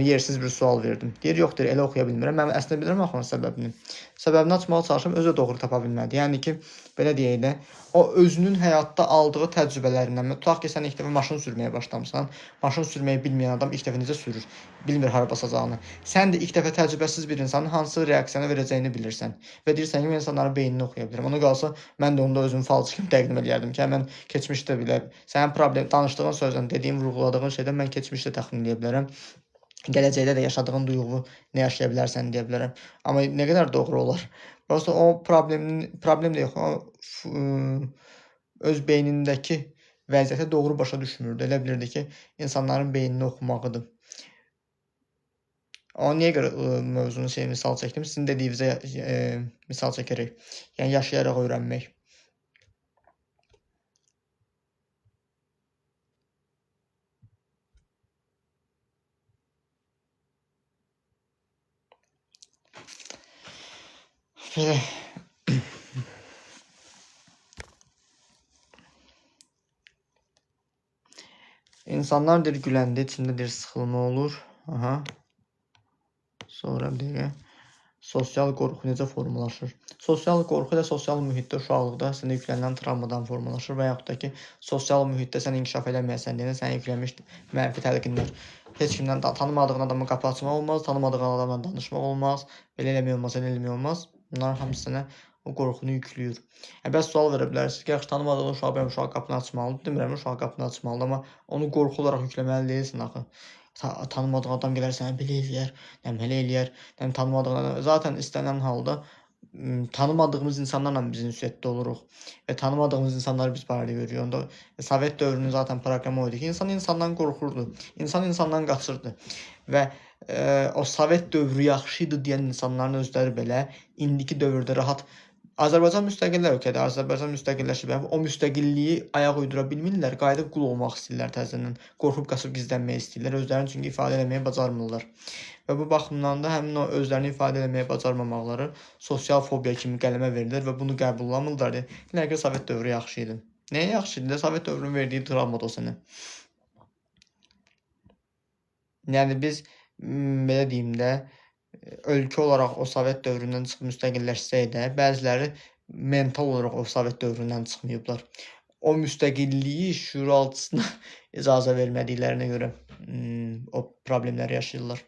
yersiz bir sual verdim. Deyir, yox, deyir, elə oxuya bilmirəm. Mən əslində bilirəm axının səbəbini. Səbəbini açmağa çalışım, özü doğru tapa bilmədi. Yəni ki, belə deyək də, o özünün həyatda aldığı təcrübələrindən, tutaq ki, sən ilk dəfə maşın sürməyə başlamısan, maşın sürməyi bilməyən adam ilk dəfə necə sürür, bilmir hara basacağını. Sən də ilk dəfə təcrübəsiz bir insanın hansı reaksiyonu verəcəyini bilirsən və deyirsən ki, mən insanların beynini oxuya bilirəm. Ona qalsa, mən də onda özümü falç kimi təqdim edərdim ki, mən keçmişdə belə, sənin danışdığın sözdən, dediyim, vurğuladığın şeydən mən keçmişdə təxmin edə bilərəm. gələcəkdə də yaşadığın duyğu nə yaşaya bilərsən deyə bilərəm. Amma nə qədər doğru olar? Prosta o problem də yox. O öz beynindəki vəziyyəti doğru başa düşmürdü. Elə bilirdi ki, insanların beynini oxumağıdır. Ona niyə görə mövzunu misal çəkdim? Sizin dediyinizə misal çəkərək. Yəni yaşayaraq öyrənmək. Belə. İnsanlar deyir güləndə içində deyir sıxılma olur. Aha. Sonra bir dəqiqə. Sosial qorxu necə formalaşır? Sosial qorxu da sosial mühitdə uşaqlıqda sənə yüklənilən travmadan formalaşır və yaxud da ki, sosial mühitdə sən inkişaf eləməyəsən deyə sənə yüklənmiş mənfi təlqinlər. Heç kimdən tanımadığın adama qapı açmaq olmaz, tanımadığın adamla danışmaq olmaz, belə eləmək olmaz, elə eləmək olmaz. Bunların hamısı sənə o qorxunu yükləyir. Bəs sual verə bilərsiniz ki, yaxşı tanımadığın uşaq bəyəm uşaq qapını açmalıdır? Demirəm, uşaq qapını açmalıdır, amma onu qorxu olaraq yükləməli deyilsin axı. Tanımadığın adam gələr sənə belə eləyər, belə eləyər. Yəni tanımadığın adam zaten istənilən halda tanımadığımız insanlarla biz ünsiyyətdə oluruq və tanımadığımız insanları biz barədə görürük. Onda Sovet dövrünün zaten proqramı o idi ki, insan insandan qorxurdu, insan insandan qaçırdı və o Sovet dövrü yaxşı idi deyən insanların özləri belə indiki dövrdə rahat Azərbaycan müstəqil ölkədir. Azərbaycan müstəqilləşib. O müstəqilliyi ayaq uydura bilmirlər. Qayıdıb qul olmaq istəyirlər təzədən. Qorxub qaçıb gizlənmək istəyirlər. Özlərini çünki ifadə etməyə bacarmırlar. Və bu baxımdan da həmin o özlərini ifadə etməyə bacarmamaqları sosial fobiya kimi qələmə verilir və bunu qəbullamırlar. Deyirlər ki, Sovet dövrü yaxşı idi. Nəyə yaxşı idi? Sovet dövrünün verdiyi travmadır o sənə. Yəni biz belə deyim də ölkə olaraq o Sovet dövründən çıxıb müstəqilləşsək də, bəziləri mental olaraq o Sovet dövründən çıxmayıblar. O müstəqilliyi şüuraltısına icazə vermədiklərinə görə o problemləri yaşayırlar.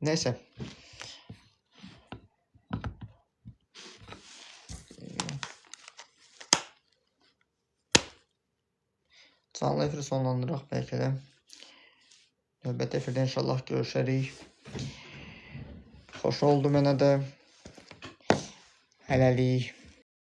Nəysə. Canlı efiri sonlandıraq bəlkə də. Növbəti efirdə inşallah görüşərik. Xoş oldu mənə də. Hələlik.